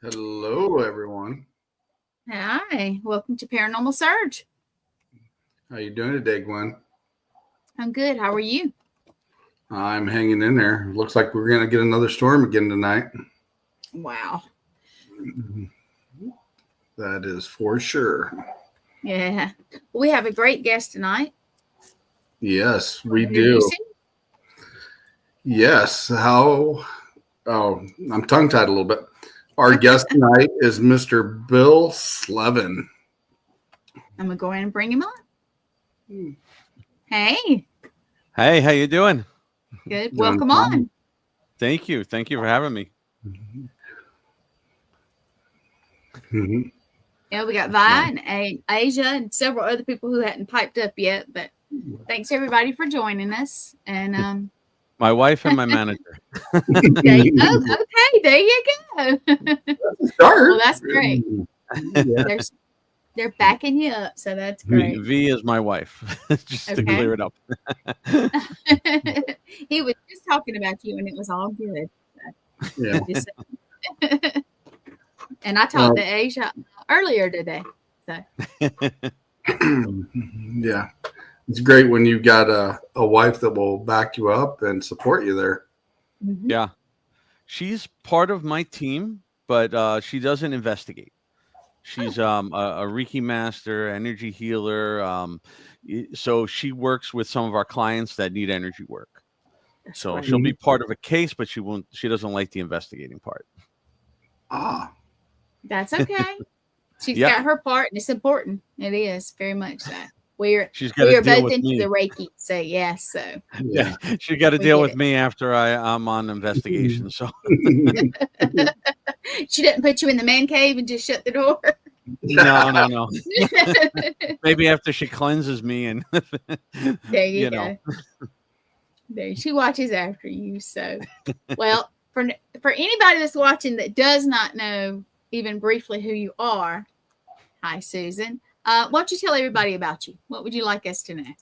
Hello, everyone. Hi, welcome to Paranormal Surge. How you doing today, Gwen? I'm good. How are you? I'm hanging in there. Looks like we're going to get another storm again tonight. Wow. That is for sure. Yeah. We have a great guest tonight. Yes, we do. Yes. I'm tongue-tied a little bit. Our guest tonight is Mr. Bill Slevin. I'm going to go ahead and bring him on. Hey. Hey, how you doing? Good. Welcome on. Thank you. Thank you for having me. Mm-hmm. Yeah, we got Vi and Asia and several other people who hadn't piped up yet, but thanks everybody for joining us. And my wife and my manager. Okay, there you go. Well, that's great. Yeah. They're backing you up, so that's great. V is my wife, just to clear it up. He was just talking about you, and it was all good. Yeah. And I talked to Asia earlier today. So. Yeah. It's great when you've got a wife that will back you up and support you there. Mm-hmm. Yeah. She's part of my team, but she doesn't investigate. She's a Reiki master, energy healer. So she works with some of our clients that need energy work. So she'll be part of a case, but she doesn't like the investigating part. Ah. That's okay. She's got her part, and it's important. It is very much so. We are both into the Reiki, so yes. So yeah, she got to deal with me after I'm on investigation. So she didn't put you in the man cave and just shut the door. No. Maybe after she cleanses me and there you go. There she watches after you. So well, for anybody that's watching that does not know even briefly who you are. Hi, Susan. Why don't you tell everybody about you? What would you like us to know?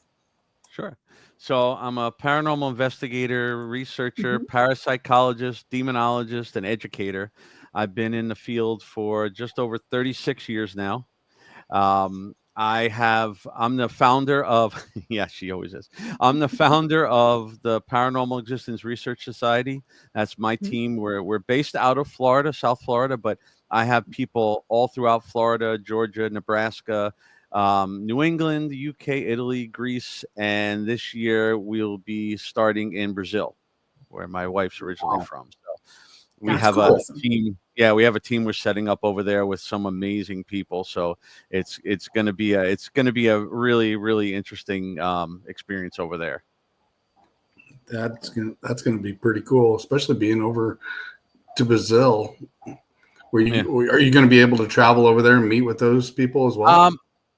Sure. So I'm a paranormal investigator, researcher, parapsychologist, demonologist, and educator. I've been in the field for just over 36 years now. I'm the founder of, yeah, she always is. I'm the founder of the Paranormal Existence Research Society. That's my team. We're based out of Florida, South Florida, but I have people all throughout Florida, Georgia, Nebraska, New England, the UK, Italy, Greece, and this year we'll be starting in Brazil, where my wife's originally from. So we have a team. Yeah, we have a team we're setting up over there with some amazing people. So it's going to be a really, really interesting experience over there. That's gonna be pretty cool, especially being over to Brazil. Are you going to be able to travel over there and meet with those people as well?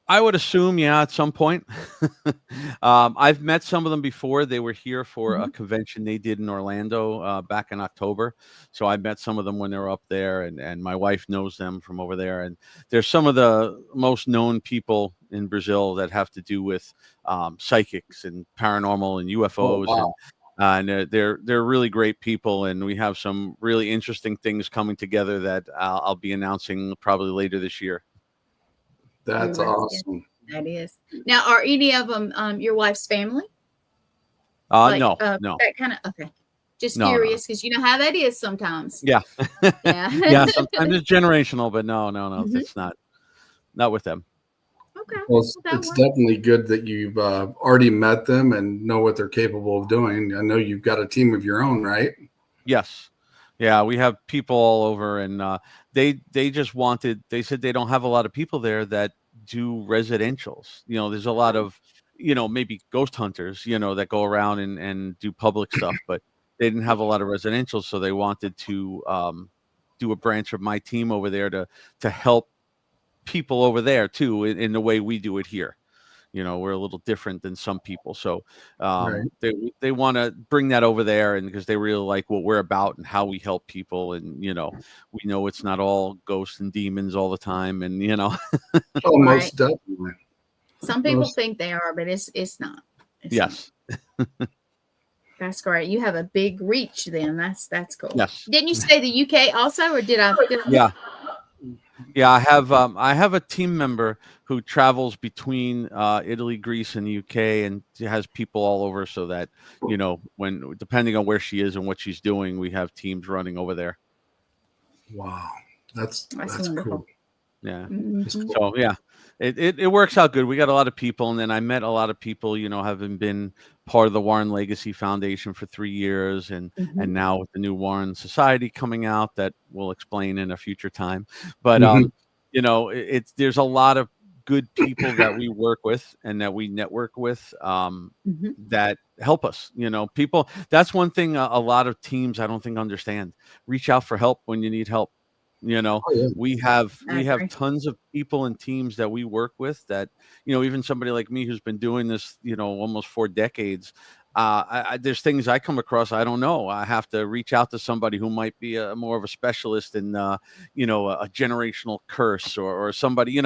I would assume, yeah, at some point. I've met some of them before. They were here for a convention they did in Orlando back in October. So I met some of them when they were up there, and my wife knows them from over there. And there's some of the most known people in Brazil that have to do with psychics and paranormal and UFOs. Oh, wow. And they're really great people, and we have some really interesting things coming together that I'll be announcing probably later this year. That's awesome. That is. Now, are any of them your wife's family? No. That kind of, okay. Just curious, because you know how that is sometimes. Yeah. Yeah. Yeah. Sometimes it's generational, but no, it's not with them. Okay. Well, it's definitely good that you've already met them and know what they're capable of doing. I know you've got a team of your own, right? Yes. Yeah, we have people all over, and they said they don't have a lot of people there that do residentials. There's a lot of, maybe ghost hunters, that go around and do public stuff, but they didn't have a lot of residentials. So they wanted to do a branch of my team over there to help people over there too, in the way we do it here. We're a little different than some people. So they want to bring that over there, and because they really like what we're about and how we help people. And, we know it's not all ghosts and demons all the time. And, Oh, most definitely. Some people think they are, but it's not. Yes. Not. That's great. You have a big reach then. That's cool. Yes. Didn't you say the UK also, or did I? Yeah. Yeah, I have a team member who travels between Italy, Greece, and the UK, and has people all over, so that when depending on where she is and what she's doing, we have teams running over there. Wow, that's wonderful. Cool. Yeah. So yeah, it works out good. We got a lot of people, and then I met a lot of people, having been part of the Warren Legacy Foundation for 3 years, and now with the new Warren Society coming out, that we'll explain in a future time. But there's a lot of good people that we work with and that we network with that help us. People. That's one thing a lot of teams I don't think understand. Reach out for help when you need help. We have tons of people and teams that we work with that, even somebody like me who's been doing this, almost 4 decades. There's things I come across I don't know. I have to reach out to somebody who might be more of a specialist in, a generational curse or somebody,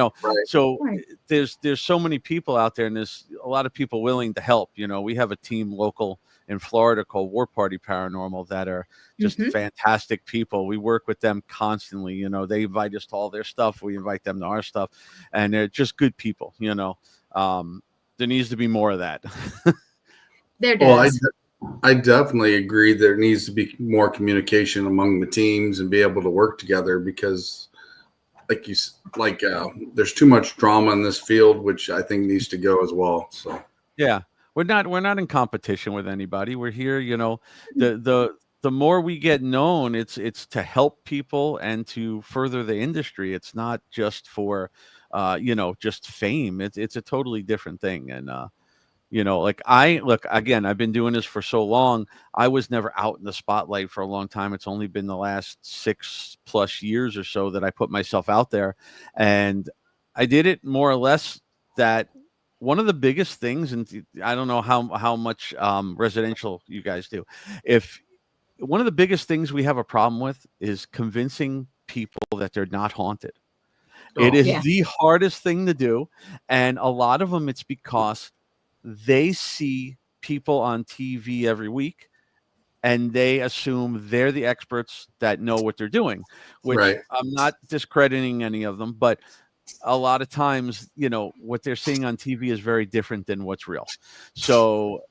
So there's so many people out there, and there's a lot of people willing to help. We have a team local in Florida called War Party Paranormal that are just fantastic people. We work with them constantly. They invite us to all their stuff. We invite them to our stuff, and they're just good people. There needs to be more of that. There does. Well, I definitely agree. There needs to be more communication among the teams and be able to work together, because there's too much drama in this field, which I think needs to go as well. So yeah. We're not in competition with anybody. We're here, the more we get known, it's to help people and to further the industry. It's not just for, just fame. It's a totally different thing. And, again, I've been doing this for so long. I was never out in the spotlight for a long time. It's only been the last 6+ years or so that I put myself out there, and I did it more or less that. One of the biggest things, and I don't know how much residential you guys do. One of the biggest things we have a problem with is convincing people that they're not haunted. It is the hardest thing to do. And a lot of them, it's because they see people on TV every week and they assume they're the experts that know what they're doing, which I'm not discrediting any of them, but a lot of times, what they're seeing on TV is very different than what's real. So,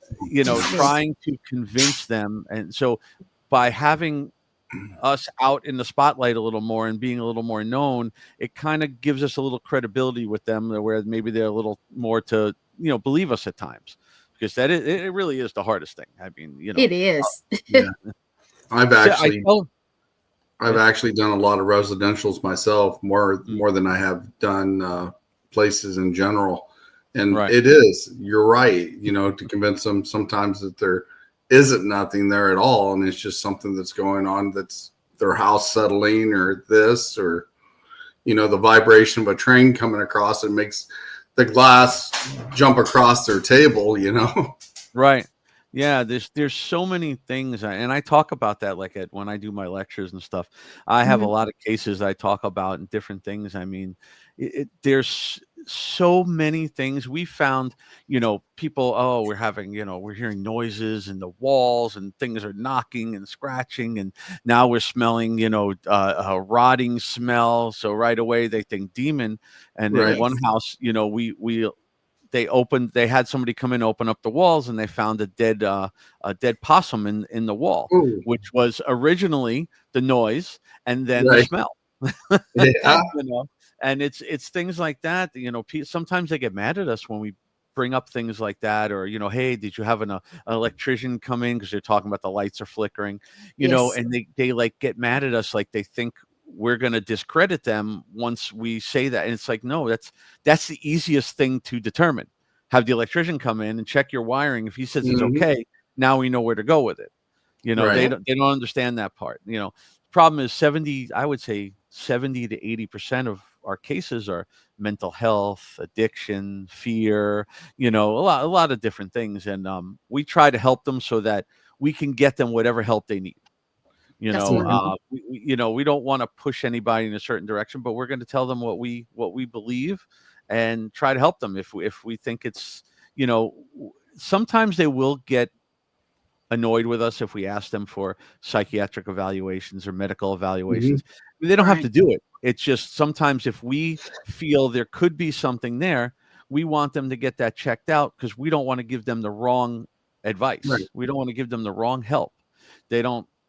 trying to convince them. And so by having us out in the spotlight a little more and being a little more known, it kind of gives us a little credibility with them, where maybe they're a little more to, believe us at times, because it really is the hardest thing. I mean, it is. I've actually done a lot of residentials myself, more than I have done places in general. And you're right, to convince them sometimes that there isn't nothing there at all, and it's just something that's going on, that's their house settling, or this, or the vibration of a train coming across, it makes the glass jump across their table. Right. Yeah, there's so many things, and I talk about that when I do my lectures and stuff. I have a lot of cases I talk about and different things. I mean, there's so many things we found. People, we're hearing noises in the walls, and things are knocking and scratching, and now we're smelling, a rotting smell. So right away they think demon. And in one house, they had somebody come in, open up the walls, and they found a dead possum in the wall. Ooh. Which was originally the noise and then the smell. And it's things like that. Sometimes they get mad at us when we bring up things like that, or hey, did you have an electrician come in, because they're talking about the lights are flickering, and they like get mad at us, like they think we're going to discredit them once we say that. And it's like, no, that's the easiest thing to determine. Have the electrician come in and check your wiring. If he says it's okay, now we know where to go with it. They don't understand that part. Problem is 70 to 80% of our cases are mental health, addiction, fear, a lot of different things. And we try to help them so that we can get them whatever help they need. We don't want to push anybody in a certain direction, but we're going to tell them what we believe and try to help them if we think it's, sometimes they will get annoyed with us if we ask them for psychiatric evaluations or medical evaluations. They don't have to do it. It's just sometimes if we feel there could be something there, we want them to get that checked out, because we don't want to give them the wrong advice. We don't want to give them the wrong help.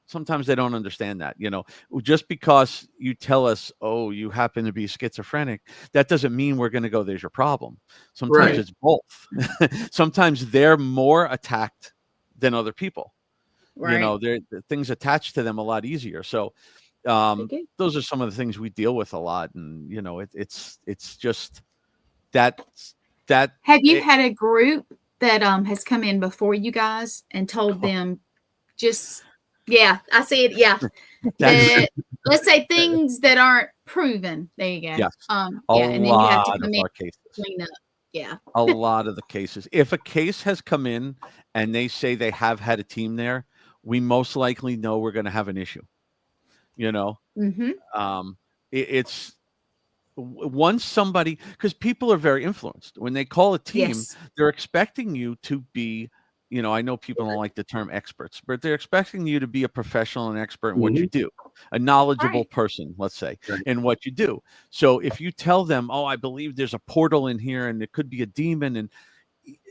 Sometimes they don't understand that, just because you tell us, oh, you happen to be schizophrenic, that doesn't mean we're going to go, there's your problem. Sometimes it's both. Sometimes they're more attacked than other people. They're things attached to them a lot easier. So those are some of the things we deal with a lot. And, it's just that. Have you had a group that has come in before you guys and told them just... Yeah, I see it. Yeah. Let's say things that aren't proven. There you go. Yes. And then you have to come in and clean up. Yeah. A lot of the cases. If a case has come in and they say they have had a team there, we most likely know we're going to have an issue. It's once somebody, because people are very influenced. When they call a team, they're expecting you to be, I know people don't like the term experts, but they're expecting you to be a professional and expert in what you do, a knowledgeable person, let's say, in what you do. So if you tell them, oh, I believe there's a portal in here and it could be a demon, and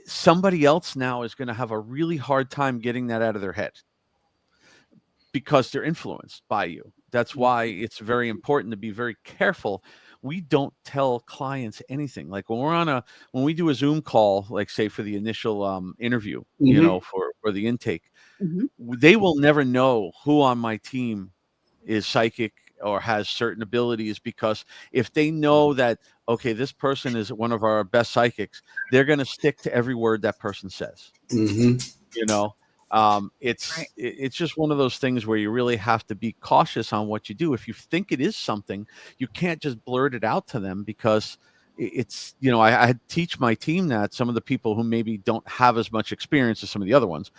somebody else now is going to have a really hard time getting that out of their head because they're influenced by you. That's why it's very important to be very careful. We don't tell clients anything. Like when we do a Zoom call, like say for the initial interview, for the intake, they will never know who on my team is psychic or has certain abilities, because if they know that, okay, this person is one of our best psychics, they're going to stick to every word that person says. It's just one of those things where you really have to be cautious on what you do. If you think it is something, you can't just blurt it out to them, because it's, I teach my team that some of the people who maybe don't have as much experience as some of the other ones,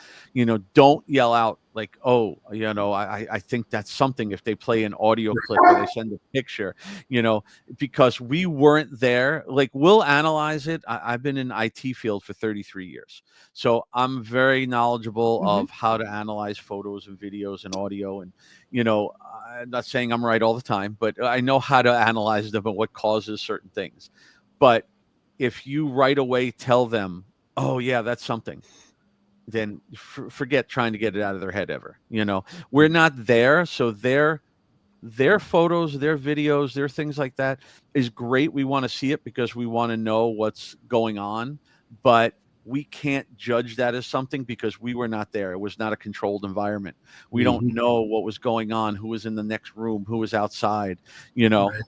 don't yell out like, oh, I think that's something if they play an audio clip or they send a picture, because we weren't there. Like, we'll analyze it. I've been in IT field for 33 years. So I'm very knowledgeable of how to analyze photos and videos and audio. And, I'm not saying I'm right all the time, but I know how to analyze them and what causes certain things. But if you right away tell them, oh yeah, that's something, then forget trying to get it out of their head ever. We're not there. So their photos, their videos, their things like that is great. We want to see it because we want to know what's going on, but we can't judge that as something because we were not there. It was not a controlled environment. We don't know what was going on, who was in the next room, who was outside, Right.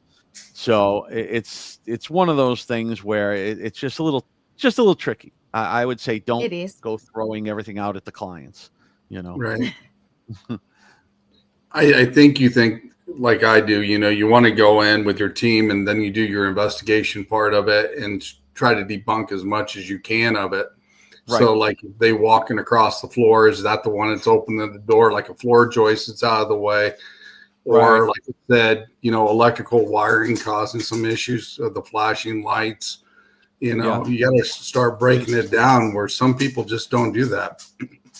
So it's one of those things where it's just a little tricky. I would say don't go throwing everything out at the clients, Right. I think you think like I do, you want to go in with your team and then you do your investigation part of it and try to debunk as much as you can of it. Right. So like if they walking across the floor, is that the one that's opening the door, like a floor joist that's out of the way? Or like I said, electrical wiring causing some issues of the flashing lights. You got to start breaking it down where some people just don't do that.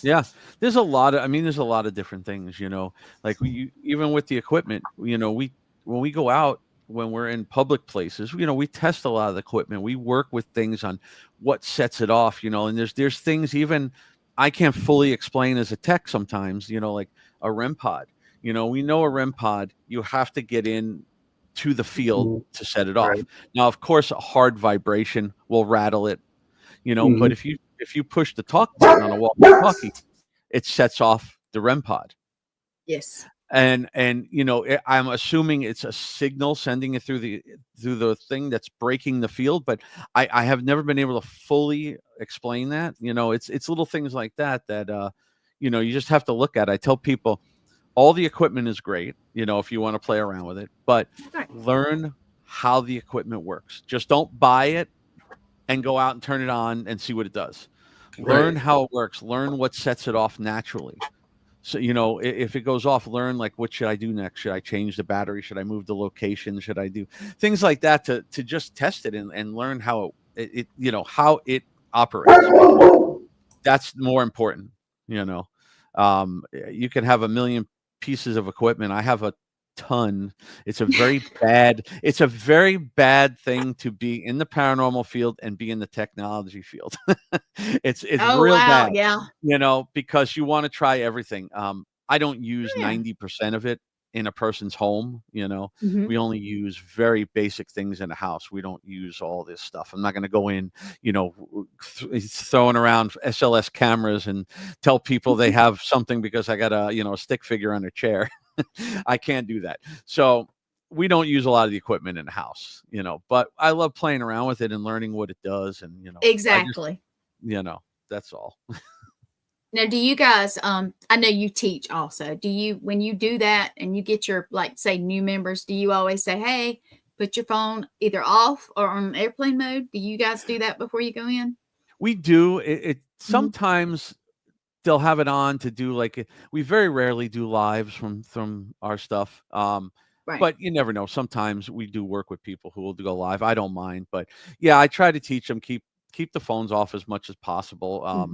Yeah, there's a lot of different things, like even with the equipment, when we go out, when we're in public places, we test a lot of the equipment. We work with things on what sets it off, and there's things even I can't fully explain as a tech sometimes, like a REM pod. We know a REM pod, you have to get in to the field to set it off. Right. Now, of course, a hard vibration will rattle it, but if you push the talk button on a walkie-talkie, it sets off the REM pod. Yes. And I'm assuming it's a signal sending it through the thing that's breaking the field, but I have never been able to fully explain that. It's little things like that you just have to look at. I tell people all the equipment is great, if you want to play around with it, but learn how the equipment works. Just don't buy it and go out and turn it on and see what it does. Learn how it works. Learn what sets it off naturally. So, if it goes off, learn like, what should I do next? Should I change the battery? Should I move the location? Should I do things like that to just test it and learn how it how it operates? That's more important. You can have a million pieces of equipment. I have a ton. It's a very bad thing to be in the paranormal field and be in the technology field. It's real bad. Yeah. Because you want to try everything. I don't use 90% of it in a person's home. We only use very basic things in a house. We don't use all this stuff. I'm not going to go in, throwing around SLS cameras and tell people they have something because I got a stick figure on a chair. I can't do that. So we don't use a lot of the equipment in the house, but I love playing around with it and learning what it does. And, exactly. That's all. Now, do you guys, I know you teach also, when you do that and you get your, like, say, new members, do you always say, hey, put your phone either off or on airplane mode? Do you guys do that before you go in? We do. It sometimes they'll have it on to do we very rarely do lives from our stuff. But you never know. Sometimes we do work with people who will go live. I don't mind, but I try to teach them, keep the phones off as much as possible.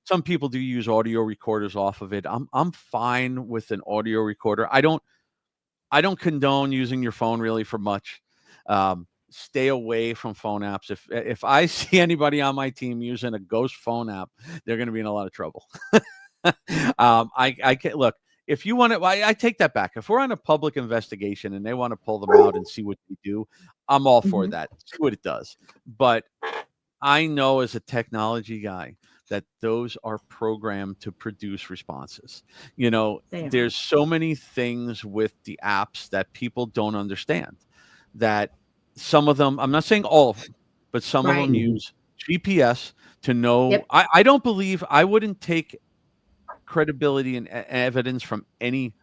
Some people do use audio recorders off of it. I'm fine with an audio recorder. I don't condone using your phone really for much. Stay away from phone apps. If I see anybody on my team using a ghost phone app, they're going to be in a lot of trouble. I can't look. If you want to, I take that back. If we're on a public investigation and they want to pull them out and see what they do, I'm all for that. See what it does. But I know as a technology guy that those are programmed to produce responses. There's so many things with the apps that people don't understand, that some of them, I'm not saying all of them, but some of them use GPS to know. I don't believe, I wouldn't take credibility and evidence from any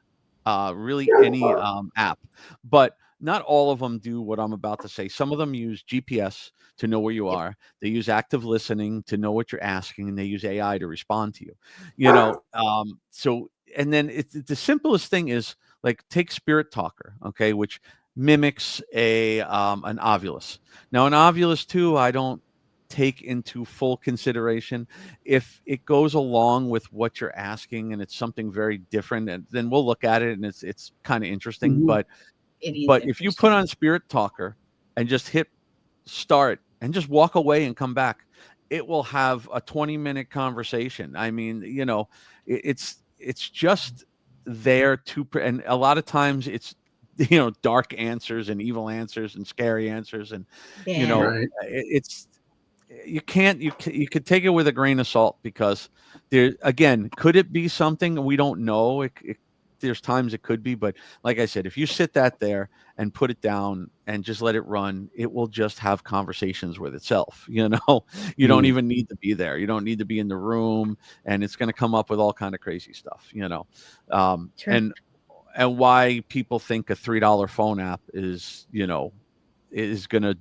app, but not all of them do what I'm about to say. Some of them use GPS to know where you are. They use active listening to know what you're asking, and they use AI to respond to you. So and then it's the simplest thing is like take Spirit Talker, okay, which mimics an Ovilus. Now an Ovilus too, I don't take into full consideration. If it goes along with what you're asking and it's something very different, and then we'll look at it and it's kind of interesting. Mhm. But if you put on Spirit Talker and just hit start and just walk away and come back, it will have a 20-minute conversation. I mean, it's just there to, and a lot of times it's, dark answers and evil answers and scary answers. And, Right. it's, you could take it with a grain of salt, because there, again, could it be something? We don't know. There's times it could be, but like I said, if you sit that there and put it down and just let it run, it will just have conversations with itself. You don't even need to be there. You don't need to be in the room, and it's going to come up with all kind of crazy stuff, and why people think a $3 phone app is going to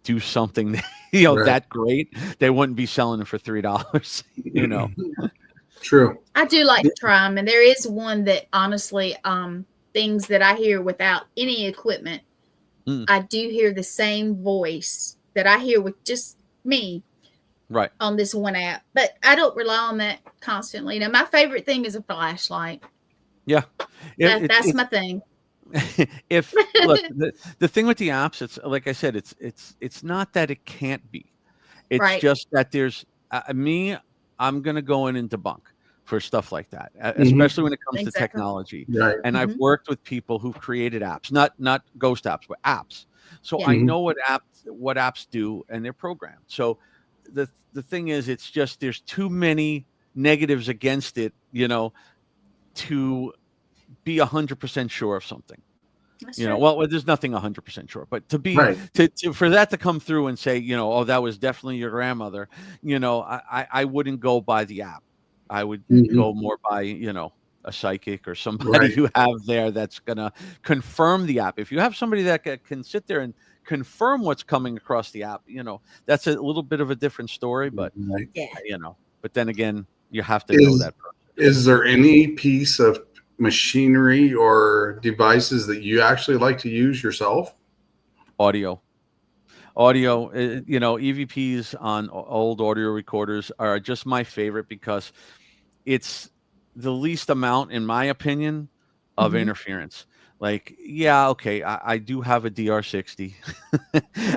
do something, Right. that great. They wouldn't be selling it for $3, True. I do like to try them, and there is one that honestly, things that I hear without any equipment, I do hear the same voice that I hear with just me, right, on this one app. But I don't rely on that constantly. Now, my favorite thing is a flashlight. Yeah, that's my thing. If look, the thing with the apps, it's like I said, it's not that it can't be. It's just that there's I'm going to go in and debunk for stuff like that, especially when it comes to technology. Right. And I've worked with people who've created apps, not ghost apps, but apps. So I know what apps do, and they're programmed. So the thing is, it's just there's too many negatives against it, to be 100% sure of something. Well, there's nothing 100% sure, but to be for that to come through and say, oh, that was definitely your grandmother, I wouldn't go by the app. I would go more by, a psychic or somebody you have there that's gonna confirm the app. If you have somebody that can sit there and confirm what's coming across the app, that's a little bit of a different story. But but then again, you have to know that person. Is there any piece of machinery or devices that you actually like to use yourself? Audio, EVPs on old audio recorders are just my favorite, because it's the least amount, in my opinion, of interference. Like, I do have a DR60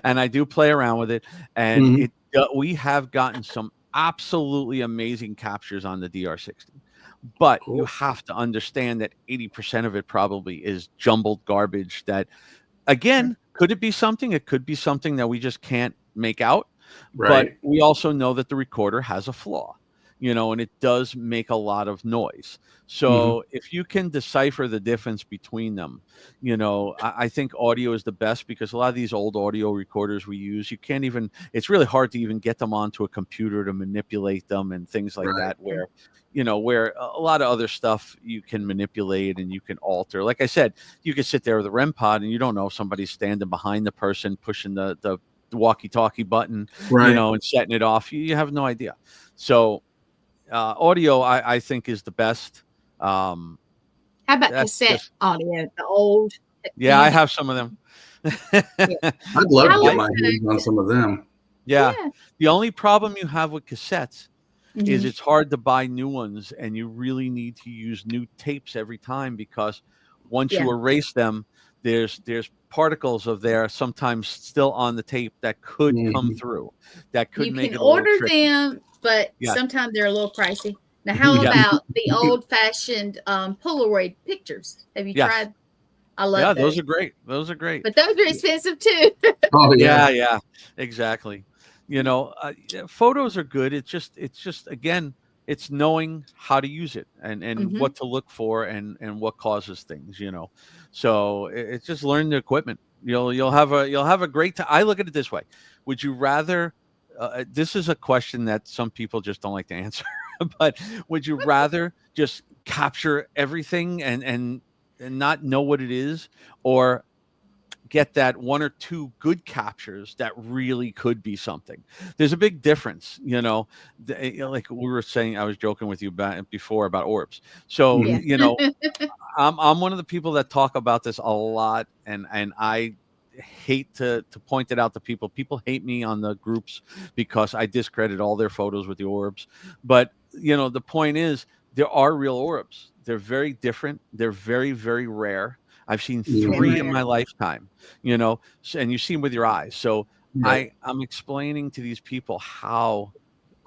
and I do play around with it, and we have gotten some absolutely amazing captures on the DR60. But you have to understand that 80% of it probably is jumbled garbage that, again, could it be something? It could be something that we just can't make out. Right. But we also know that the recorder has a flaw, and it does make a lot of noise. So if you can decipher the difference between them, I think audio is the best, because a lot of these old audio recorders we use, it's really hard to even get them onto a computer to manipulate them and things like that, where a lot of other stuff you can manipulate and you can alter. Like I said, you can sit there with a REM pod and you don't know if somebody's standing behind the person pushing the walkie-talkie button, and setting it off. You have no idea. So audio, I think, is the best. How about cassette audio, the old? Yeah, I have some of them. I'd love to get my hands on some of them. Yeah. The only problem you have with cassettes is it's hard to buy new ones, and you really need to use new tapes every time, because once you erase them, there's particles of there sometimes still on the tape that could come through. That could make it a little tricky. Them, but sometimes they're a little pricey. Now, how about the old-fashioned Polaroid pictures? Have you tried? I love those. Those are great. Those are great. But those are expensive too. Oh yeah, exactly. Photos are good. It's just again, it's knowing how to use it and what to look for and what causes things. So it's just learn the equipment. You'll have a great time. I look at it this way: would you rather? This is a question that some people just don't like to answer. But would you rather just capture everything and not know what it is, or get that one or two good captures that really could be something. There's a big difference, like we were saying, I was joking with you before about orbs. So, Yeah. I'm one of the people that talk about this a lot, and I hate to point it out to people. People hate me on the groups because I discredit all their photos with the orbs. But, the point is, there are real orbs. They're very different. They're very, very rare. I've seen 3 in my lifetime, and you see them with your eyes. So I'm explaining to these people how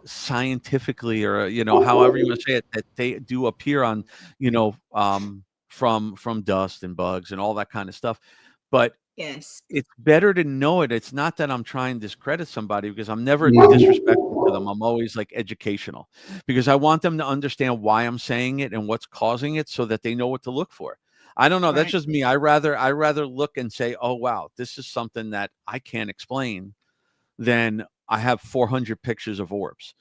scientifically, or, however you want to say it, that they do appear on, from dust and bugs and all that kind of stuff. But yes, it's better to know it. It's not that I'm trying to discredit somebody, because I'm never disrespectful to them. I'm always like educational, because I want them to understand why I'm saying it and what's causing it, so that they know what to look for. I don't know. That's just me. I rather look and say, oh, wow, this is something that I can't explain, than I have 400 pictures of orbs,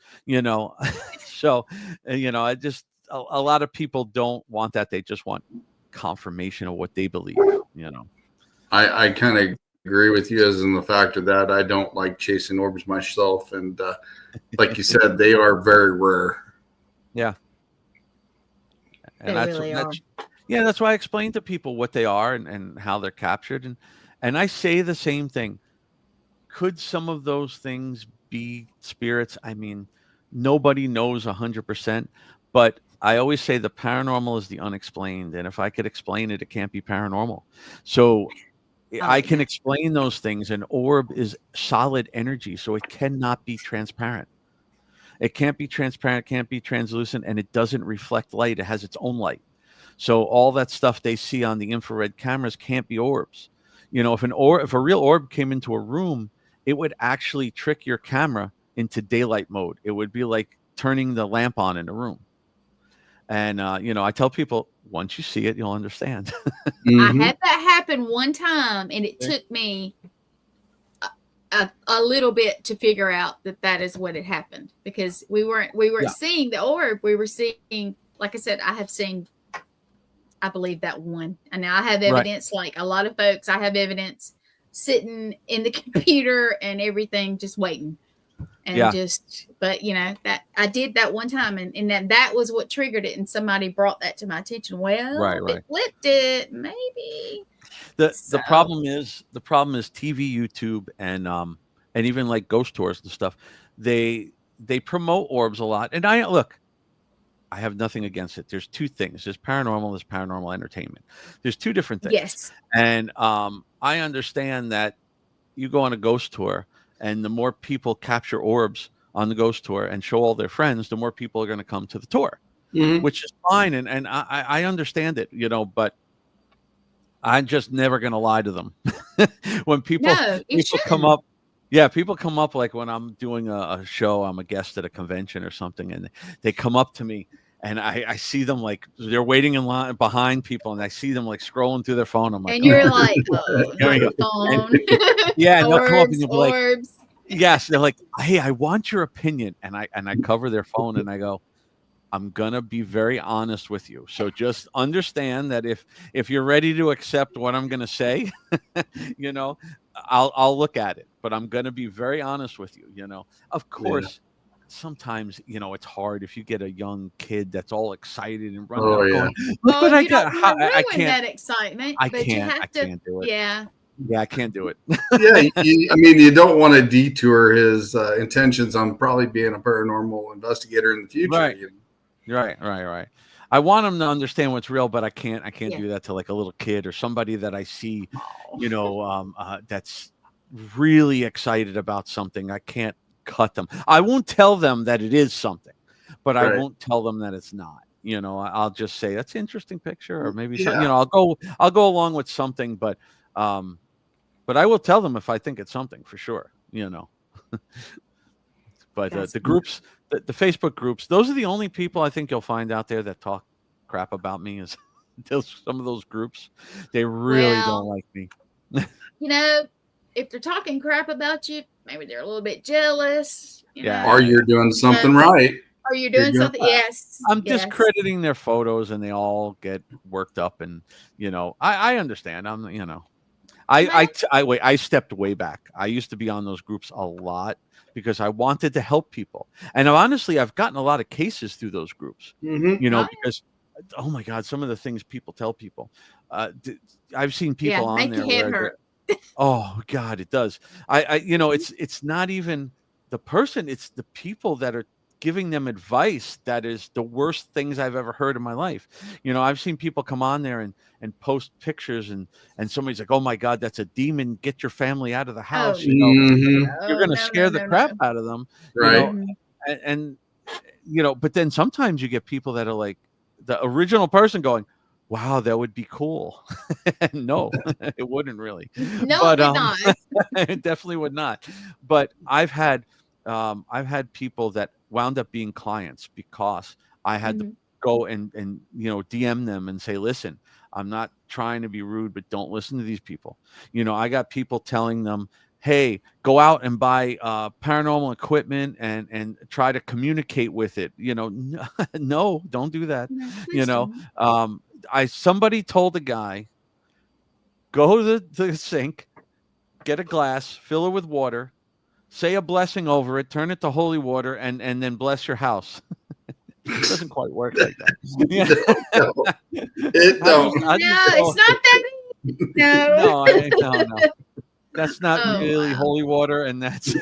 So, I just, a lot of people don't want that. They just want confirmation of what they believe, I kind of agree with you, as in the fact of that I don't like chasing orbs myself. And like you said, they are very rare. Yeah. And they really are. That's why I explain to people what they are and how they're captured. And I say the same thing. Could some of those things be spirits? I mean, nobody knows 100%, but I always say the paranormal is the unexplained. And if I could explain it, it can't be paranormal. So I can explain those things. An orb is solid energy, so it cannot be transparent. It can't be transparent, can't be translucent, and it doesn't reflect light. It has its own light. So all that stuff they see on the infrared cameras can't be orbs. If a real orb came into a room, it would actually trick your camera into daylight mode. It would be like turning the lamp on in a room. And I tell people, once you see it, you'll understand. I had that happen one time, and it took me a little bit to figure out that is what had happened, because we weren't seeing the orb. We were seeing, like I said, I have seen, I believe, that one. And now I have evidence, like a lot of folks, I have evidence sitting in the computer and everything, just waiting. And but that I did that one time, and that was what triggered it. And somebody brought that to my attention. Well, it flipped it, maybe. The problem is TV, YouTube, and even like ghost tours and stuff. They promote orbs a lot, and I have nothing against it. There's two things. There's paranormal entertainment. There's two different things. Yes. And I understand that you go on a ghost tour, and the more people capture orbs on the ghost tour and show all their friends, the more people are going to come to the tour, which is fine. And I understand it, but I'm just never going to lie to them. When people come up, people come up, like when I'm doing a show, I'm a guest at a convention or something, and they come up to me, and I see them, like they're waiting in line behind people, and I see them like scrolling through their phone. I'm like, and you're like, phone. And they'll come up and you'll be like, orbs. yes, they're like, hey, I want your opinion, and I cover their phone, and I go, I'm gonna be very honest with you. So just understand that if you're ready to accept what I'm gonna say, I'll look at it, but I'm gonna be very honest with you. Of course, sometimes it's hard if you get a young kid that's all excited and running up going, look what I got. I can't that excitement. I can't do it. Yeah, I can't do it. You don't want to detour his intentions on probably being a paranormal investigator in the future. Right. I want them to understand what's real, but I can't do that to like a little kid or somebody that I see, that's really excited about something. I can't cut them. I won't tell them that it is something, but I won't tell them that it's not. I'll just say that's an interesting picture, or maybe something, I'll go along with something, but I will tell them if I think it's something for sure, But the groups, the Facebook groups, those are the only people I think you'll find out there that talk crap about me. Is some of those groups, they really don't like me. If they're talking crap about you, maybe they're a little bit jealous. Or you're doing something right. Or you're doing something. Yes. I'm discrediting their photos, and they all get worked up, and I understand. I stepped way back. I used to be on those groups a lot because I wanted to help people. And honestly, I've gotten a lot of cases through those groups, because, oh my God, some of the things people tell people. I've seen people on there where, oh God, it does. It's not even the person, it's the people that are giving them advice that is the worst things I've ever heard in my life. I've seen people come on there and post pictures and somebody's like, oh my God, that's a demon. Get your family out of the house. You're going to scare the crap out of them. Right. And but then sometimes you get people that are like the original person going, wow, that would be cool. No, it wouldn't really. No, but, it would not. It definitely would not. But I've had people that wound up being clients because I had to go and DM them and say, listen, I'm not trying to be rude, but don't listen to these people. I got people telling them, hey, go out and buy paranormal equipment and try to communicate with it. No, don't do that. Somebody told a guy, go to the sink, get a glass, fill it with water, say a blessing over it, turn it to holy water, and then bless your house. It doesn't quite work like that. It's not that easy. No. No. That's not really holy water, and that's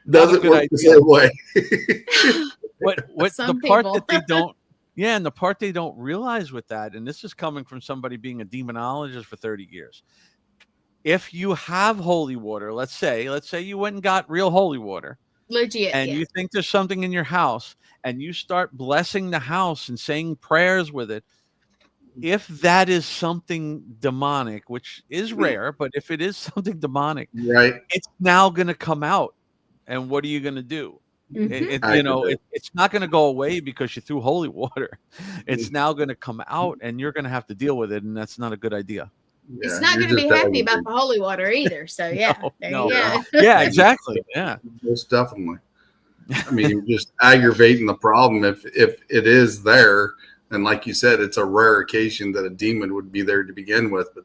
doesn't work the same way. What the part that they don't, and the part they don't realize with that, and this is coming from somebody being a demonologist for 30 years. If you have holy water, let's say you went and got real holy water, legit, and you think there's something in your house, and you start blessing the house and saying prayers with it. If that is something demonic, which is rare, but if it is something demonic, right, it's now going to come out. And what are you going to do? It's not going to go away because you threw holy water. It's now going to come out, and you're going to have to deal with it, and that's not a good idea. It's not going to be happy about the holy water either. So yeah, there you go. Yeah, exactly. Yeah, most definitely. I mean, you're just aggravating the problem if it is there. And like you said, it's a rare occasion that a demon would be there to begin with. But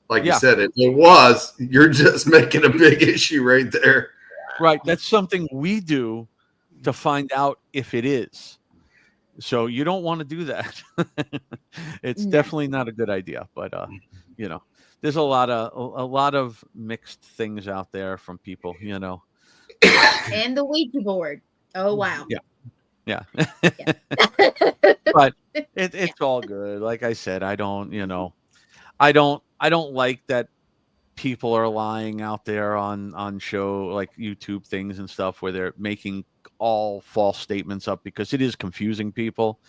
like you said, if it was, you're just making a big issue right there. Right. That's something we do to find out if it is. So you don't want to do that. It's definitely not a good idea. But, there's a lot of mixed things out there from people, And the Ouija board. Oh, wow. Yeah. But it's all good. Like I said, I don't like that people are lying out there on show like YouTube things and stuff where they're making all false statements up because it is confusing people,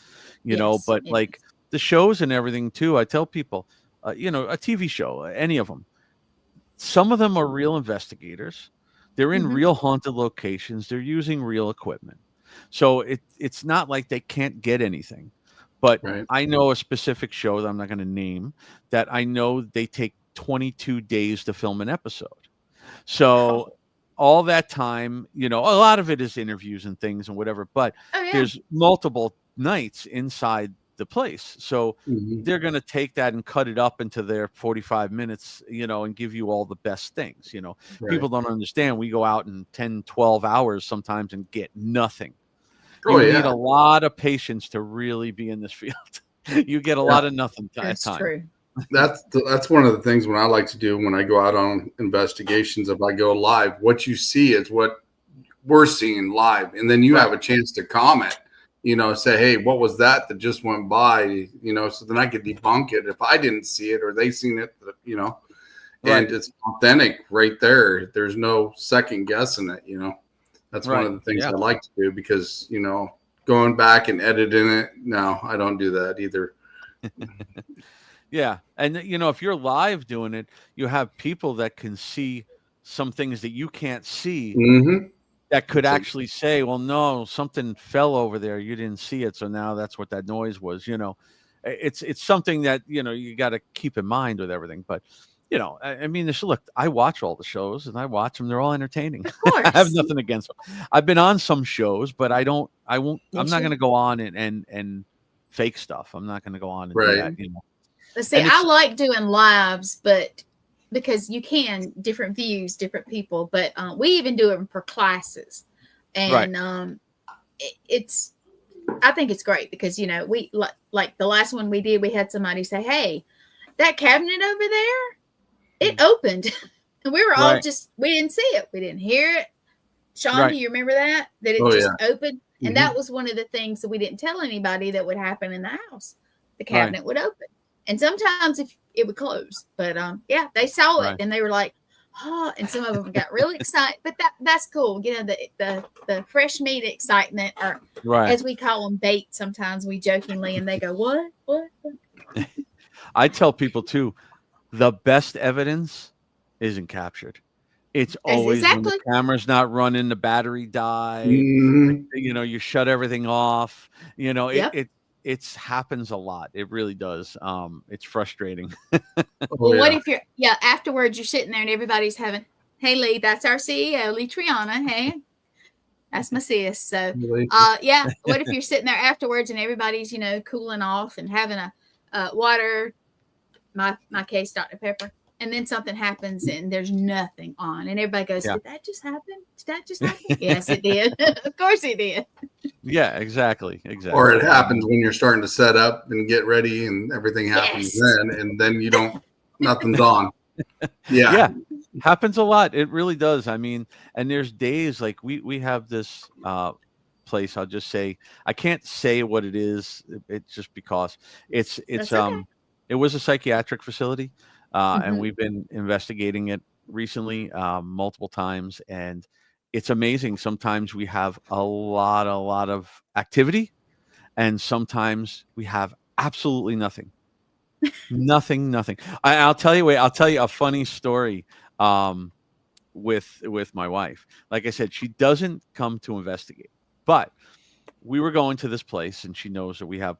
but like the shows and everything too. I tell people, a TV show, any of them, some of them are real investigators. They're in real haunted locations. They're using real equipment. So it's not like they can't get anything, but I know a specific show that I'm not going to name that I know they take 22 days to film an episode. So all that time, a lot of it is interviews and things and whatever, but there's multiple nights inside the place. So they're going to take that and cut it up into their 45 minutes, and give you all the best things. People don't understand. We go out in 10, 12 hours sometimes and get nothing. You need a lot of patience to really be in this field. You get a lot of nothing time. That's true. That's one of the things when I like to do when I go out on investigations. If I go live, what you see is what we're seeing live, and then you have a chance to comment. Say, hey, what was that just went by? So then I could debunk it if I didn't see it or they seen it. And it's authentic right there. There's no second guessing it. That's one of the things I like to do because, going back and editing it. No, I don't do that either. Yeah. And, if you're live doing it, you have people that can see some things that you can't see that could actually say, well, no, something fell over there. You didn't see it. So now that's what that noise was. It's something that, you got to keep in mind with everything. But, I mean, look, I watch all the shows and I watch them. They're all entertaining. Of course. I have nothing against them. I've been on some shows, but I'm not going to go on and fake stuff. I'm not going to go on and do that, But see, I like doing lives, but because you can different views, different people. But we even do it for classes, and I think it's great because we like the last one we did. We had somebody say, "Hey, that cabinet over there, it opened," and we were all we didn't see it, we didn't hear it. Shawn, do you remember that it just opened? And that was one of the things that we didn't tell anybody that would happen in the house. The cabinet would open. And sometimes if it would close. But they saw it and they were like, oh, and some of them got really excited. But that's cool. The fresh meat excitement, or as we call them, bait sometimes, we jokingly, and they go, what? I tell people too, the best evidence isn't captured. It's always when the camera's not running, the battery died. You shut everything off. It happens a lot. It really does. It's frustrating. What if you're afterwards you're sitting there and everybody's having, hey Lee, that's our CEO, Lee Triana. Hey, that's my sis. So what if you're sitting there afterwards and everybody's cooling off and having a water, my case Dr. Pepper. And then something happens and there's nothing on. And everybody goes, did that just happen? Did that just happen? Yes, it did. Of course it did. Yeah, exactly. Or it happens when you're starting to set up and get ready and everything happens then. And then you don't, nothing's on. Yeah. Happens a lot. It really does. I mean, and there's days like we have this place. I'll just say, I can't say what it is. It's just because it's it was a psychiatric facility. And we've been investigating it recently multiple times, and it's amazing. Sometimes we have a lot of activity, and sometimes we have absolutely nothing. nothing. I'll tell you a funny story with my wife. Like I said, she doesn't come to investigate, but we were going to this place, and she knows that we have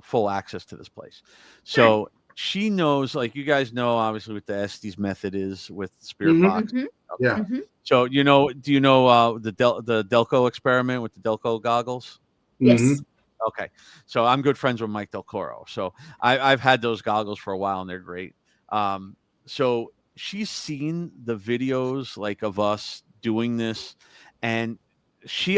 full access to this place. So she knows, like you guys know, obviously, what the Estes method is with spirit box. Yeah. So do you know the Delco experiment with the Delco goggles? Yes. Okay. So I'm good friends with Mike Del Coro. So I've had those goggles for a while, and they're great. So she's seen the videos like of us doing this, and she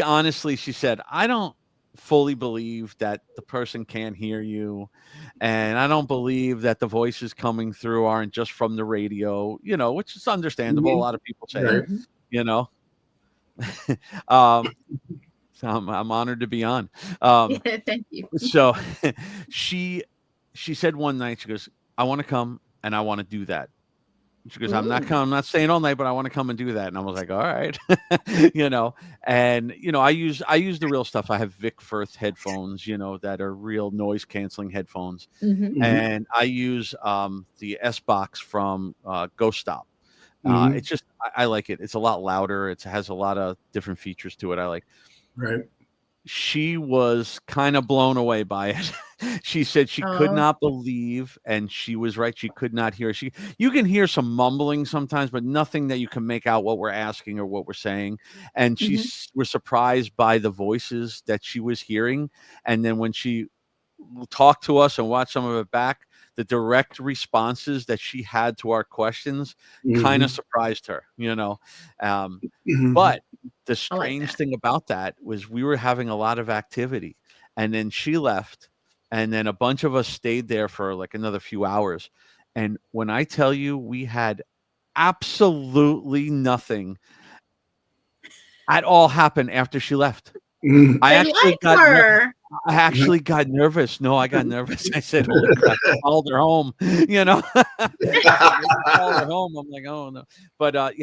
said, I don't fully believe that the person can't hear you, and I don't believe that the voices coming through aren't just from the radio, which is understandable. A lot of people say, so I'm honored to be on. Thank you. So she said one night, she goes, I want to come and I want to do that. She goes, I'm not staying all night, but I want to come and do that. And I was like, all right, and I use the real stuff. I have Vic Firth headphones, that are real noise canceling headphones. And I use the S box from Ghost Stop. It's just, I like it. It's a lot louder. It has a lot of different features to it. I like. Right. She was kind of blown away by it. She said she could not believe, and she was right. She could not hear. You can hear some mumbling sometimes, but nothing that you can make out what we're asking or what we're saying. And she was surprised by the voices that she was hearing. And then when she talked to us and watched some of it back, the direct responses that she had to our questions kind of surprised her, But the strange thing about that was we were having a lot of activity, and then she left, and then a bunch of us stayed there for like another few hours. And when I tell you, we had absolutely nothing at all happen after she left. I actually got nervous. No, I got nervous. I said, holy crap, I followed her home, I followed her home. I'm like, oh no. But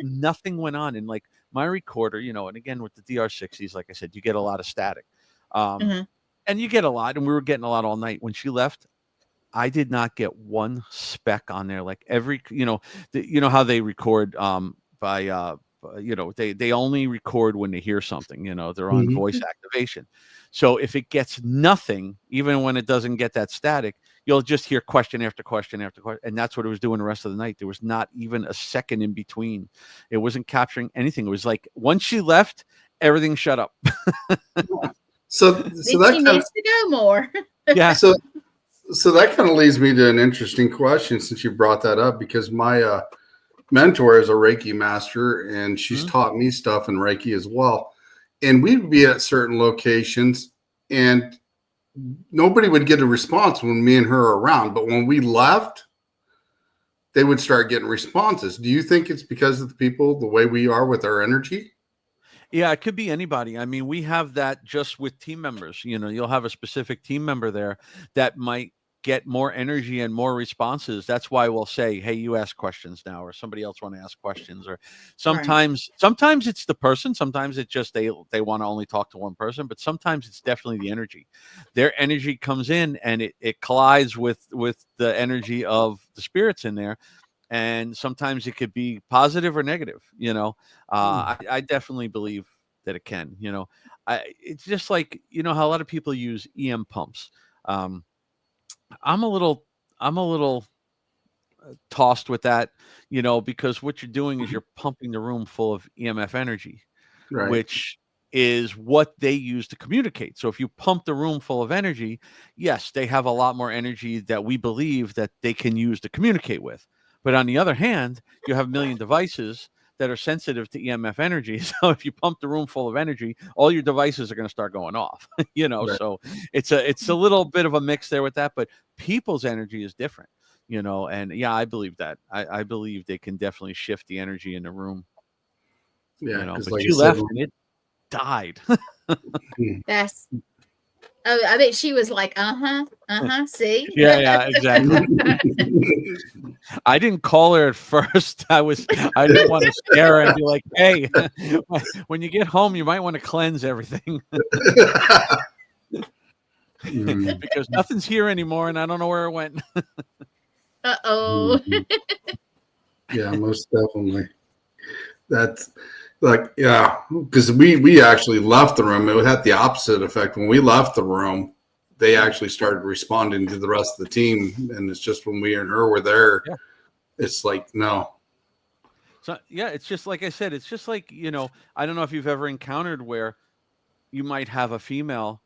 nothing went on. And like my recorder, and again, with the DR60s, like I said, you get a lot of static. And you get a lot, and we were getting a lot all night. When she left, I did not get one speck on there. Like every, how they record by they only record when they hear something, they're on voice activation. So if it gets nothing, even when it doesn't get that static, you'll just hear question after question after question. And that's what it was doing the rest of the night. There was not even a second in between. It wasn't capturing anything. It was like once she left, everything shut up. So that needs to go more. So So that kind of leads me to an interesting question since you brought that up, because my mentor is a Reiki master and she's taught me stuff in Reiki as well. And we'd be at certain locations and nobody would get a response when me and her are around. But when we left, they would start getting responses. Do you think it's because of the people, the way we are with our energy? Yeah, it could be anybody. I mean, we have that just with team members. You know, you'll have a specific team member there that might get more energy and more responses. That's why we'll say, hey, you ask questions now, or somebody else want to ask questions. Or sometimes it's the person, sometimes it's just they want to only talk to one person, but sometimes it's definitely the energy. Their energy comes in and it collides with the energy of the spirits in there. And sometimes it could be positive or negative, you know. I definitely believe that it can, you know. It's just like, you know, how a lot of people use EM pumps. I'm a little tossed with that, you know, because what you're doing is you're pumping the room full of EMF energy, which is what they use to communicate. So if you pump the room full of energy, yes, they have a lot more energy that we believe that they can use to communicate with. But on the other hand, you have a million devices that are sensitive to EMF energy. So if you pump the room full of energy, all your devices are going to start going off, you know. So it's a little bit of a mix there with that, but people's energy is different, you know. And yeah, I believe that. I believe they can definitely shift the energy in the room. Yeah, you know, but like you left and it died. That's. Oh, I bet she was like, see? Yeah, exactly. I didn't call her at first. I didn't want to scare her and be like, hey, when you get home, you might want to cleanse everything. Because nothing's here anymore and I don't know where it went. Uh-oh. Yeah, most definitely. That's like, yeah, because we actually left the room. It had the opposite effect. When we left the room, they actually started responding to the rest of the team. And it's just when we and her were there, it's like, no. So, yeah, it's just like I said, it's just like, you know, I don't know if you've ever encountered where you might have a female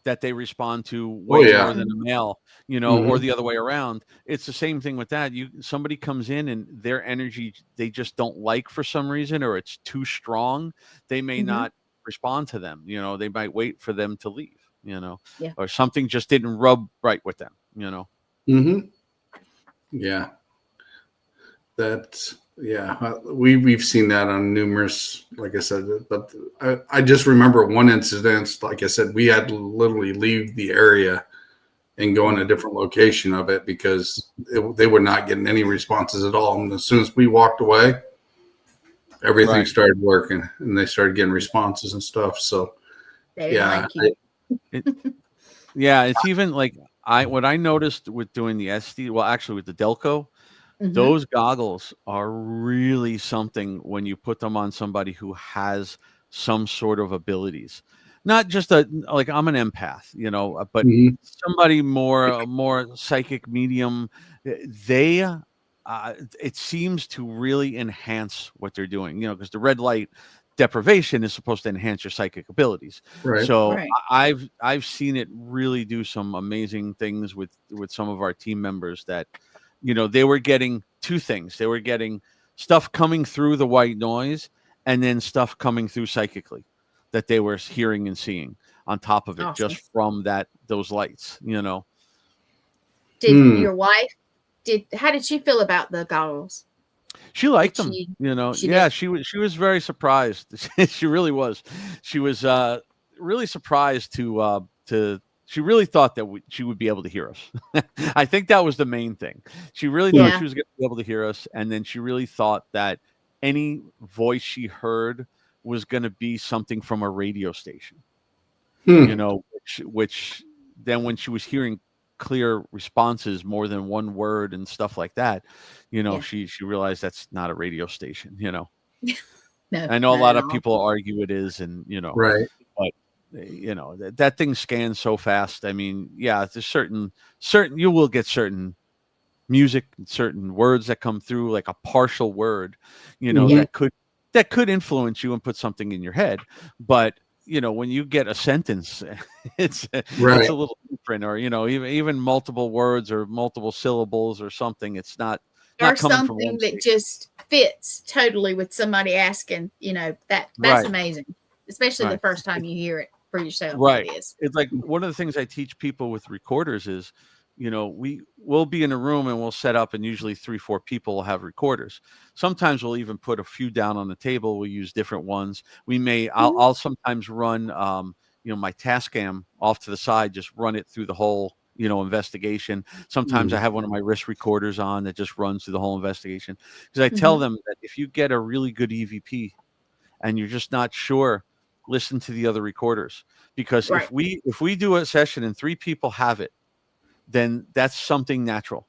that they respond to way more than a male, you know, or the other way around. It's the same thing with that. Somebody comes in and their energy, they just don't like for some reason, or it's too strong. They may not respond to them. You know, they might wait for them to leave, you know, or something just didn't rub right with them, you know? Yeah. That's, yeah, we've seen that on numerous, like I said, but I just remember one incident. Like I said, we had to literally leave the area and go in a different location of it because they were not getting any responses at all. And as soon as we walked away, everything started working and they started getting responses and stuff. So yeah, it's even like what I noticed with doing the SD, well, actually with the Delco, those goggles are really something when you put them on somebody who has some sort of abilities. Not just like I'm an empath, you know, but somebody more psychic medium. They it seems to really enhance what they're doing, you know, because the red light deprivation is supposed to enhance your psychic abilities. So I've seen it really do some amazing things with some of our team members that, you know, they were getting two things. They were getting stuff coming through the white noise and then stuff coming through psychically that they were hearing and seeing on top of it, just from those lights, you know. Did your wife, how did she feel about the goggles? She liked them, you know. She was very surprised. She really was. She was really surprised to she really thought that she would be able to hear us. I think that was the main thing. She really thought she was going to be able to hear us. And then she really thought that any voice she heard was going to be something from a radio station, you know, which then when she was hearing clear responses, more than one word and stuff like that, you know, she realized that's not a radio station, you know. No, I know a lot of people argue it is, and, you know, but you know, that thing scans so fast. I mean, yeah, there's certain you will get certain music and certain words that come through, like a partial word, you know, that could influence you and put something in your head. But when you get a sentence, it's Right. it's a little different, or even multiple words or multiple syllables or something. It's not Or coming from something one that state. just fits totally with somebody asking, that's Right. amazing, especially the Right. first time you hear it for yourself. Right. It is. It's like one of the things I teach people with recorders is, we'll be in a room and we'll set up, and usually 3-4 people will have recorders. Sometimes we'll even put a few down on the table. We'll use different ones. I'll sometimes run, my Tascam off to the side, just run it through the whole, investigation. Sometimes I have one of my wrist recorders on that just runs through the whole investigation, because I tell them that if you get a really good EVP and you're just not sure, listen to the other recorders, because Right. if we do a session and 3 people have it, then that's something natural,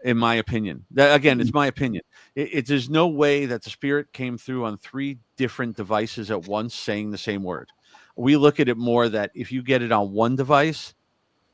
in my opinion. Again, it's my opinion. There's no way that the spirit came through on 3 different devices at once saying the same word. We look at it more that if you get it on one device,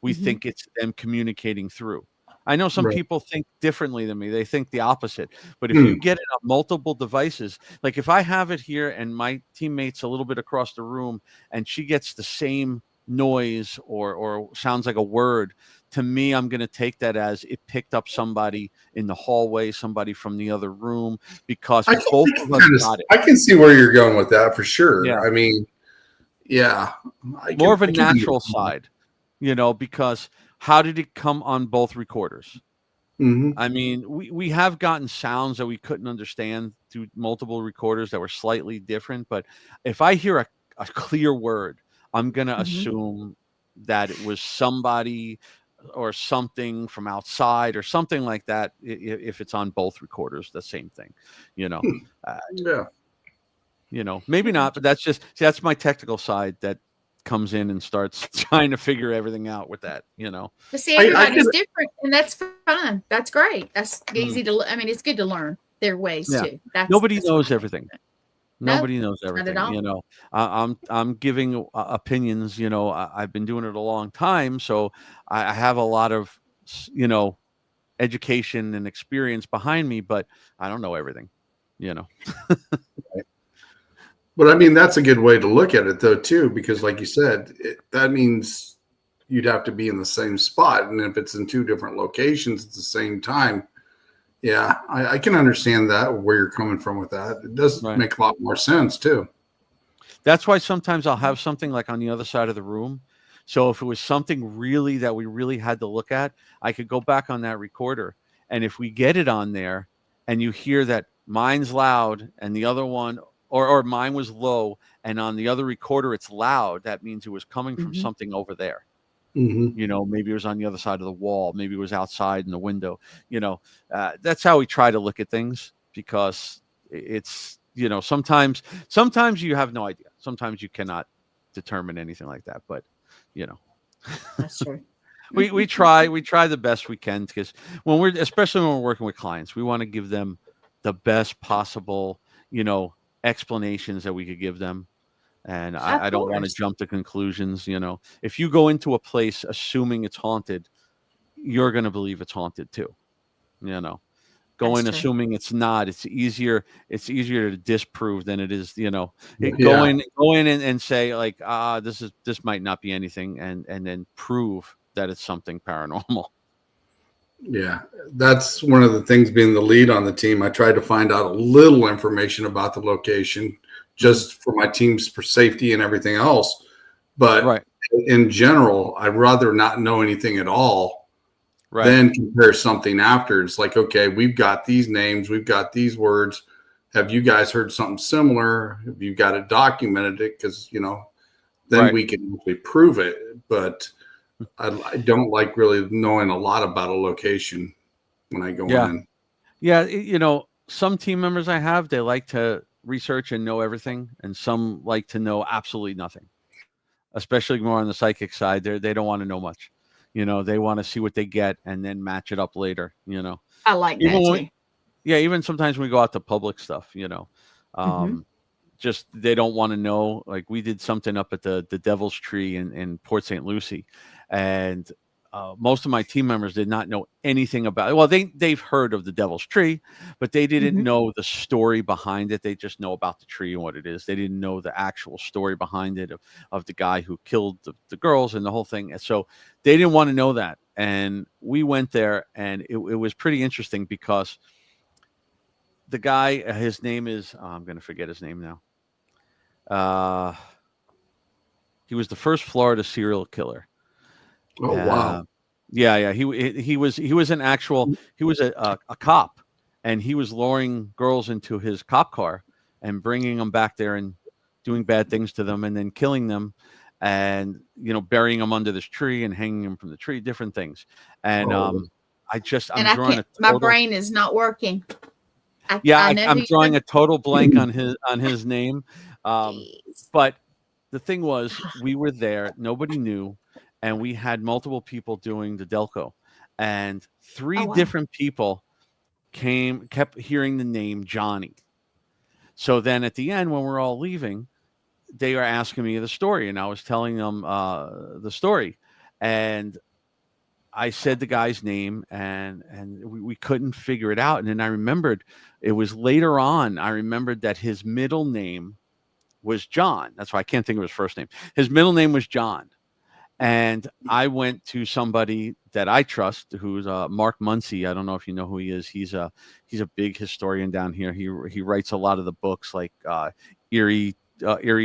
we think it's them communicating through. I know some Right. people think differently than me. They think the opposite. But if you get it on multiple devices, like if I have it here and my teammate's a little bit across the room and she gets the same noise or sounds like a word, to me, I'm going to take that as it picked up somebody in the hallway, somebody from the other room, because both of us got it. I can see where you're going with that for sure. Yeah. I mean, yeah. More of a natural side, because how did it come on both recorders? I mean, we have gotten sounds that we couldn't understand through multiple recorders that were slightly different. But if I hear a clear word, I'm going to assume that it was somebody or something from outside or something like that. If it's on both recorders, the same thing, Yeah. Maybe not, but that's my technical side that comes in and starts trying to figure everything out with that, But see, everybody's different, and that's fine. That's great. That's easy to. I mean, it's good to learn their ways too. Nobody knows everything. No, Nobody knows everything. not at all. I'm giving opinions. I've been doing it a long time, so I have a lot of education and experience behind me, but I don't know everything. But I mean, that's a good way to look at it, though, too, because, like you said, that means you'd have to be in the same spot, and if it's in 2 different locations at the same time, yeah, I can understand that, where you're coming from with that. It does make a lot more sense, too. That's why sometimes I'll have something like on the other side of the room. So if it was something really that we really had to look at, I could go back on that recorder, and if we get it on there, and you hear that mine's loud and the other one, or mine was low, and on the other recorder it's loud, that means it was coming from something over there. Maybe it was on the other side of the wall, maybe it was outside in the window. That's how we try to look at things, because it's sometimes you have no idea. Sometimes you cannot determine anything like that, but That's true. we try the best we can, because especially when we're working with clients, we want to give them the best possible explanations that we could give them. And I don't want to jump to conclusions. If you go into a place assuming it's haunted, you're going to believe it's haunted too. Going assuming it's not, it's easier to disprove than it is, go in and say like, this might not be anything, and then prove that it's something paranormal. Yeah, that's one of the things, being the lead on the team. I tried to find out a little information about the location just for my team's for safety and everything else. But in general, I'd rather not know anything at all than compare something after. It's like, okay, we've got these names, we've got these words. Have you guys heard something similar? Have you got it documented it? Because, then we can actually prove it. But I don't like really knowing a lot about a location when I go in. Yeah, some team members I have, they like to research and know everything, and some like to know absolutely nothing. Especially more on the psychic side, they don't want to know much. They want to see what they get and then match it up later. I like that too. Even sometimes when we go out to public stuff, just they don't want to know. Like we did something up at the Devil's Tree in Port St. Lucie, and most of my team members did not know anything about it. Well, they've heard of the Devil's Tree, but they didn't know the story behind it. They just know about the tree and what it is. They didn't know the actual story behind it of the guy who killed the girls and the whole thing. And so they didn't want to know that. And we went there, and it was pretty interesting because the guy, his name is, I'm going to forget his name now. He was the first Florida serial killer. Oh, wow. Yeah. He was a cop, and he was luring girls into his cop car and bringing them back there and doing bad things to them and then killing them and, burying them under this tree and hanging them from the tree, different things. And, my brain is not working. I'm drawing a total blank on his name. But the thing was, we were there, nobody knew. And we had multiple people doing the Delco, and three different people kept hearing the name Johnny. So then at the end, when we're all leaving, they are asking me the story, and I was telling them the story, and I said the guy's name, and we couldn't figure it out. And then I remembered it was later on. I remembered that his middle name was John. That's why I can't think of his first name. His middle name was John. And I went to somebody that I trust, who's Mark Muncy. I don't know if you know who he is. He's a big historian down here. He writes a lot of the books like Erie,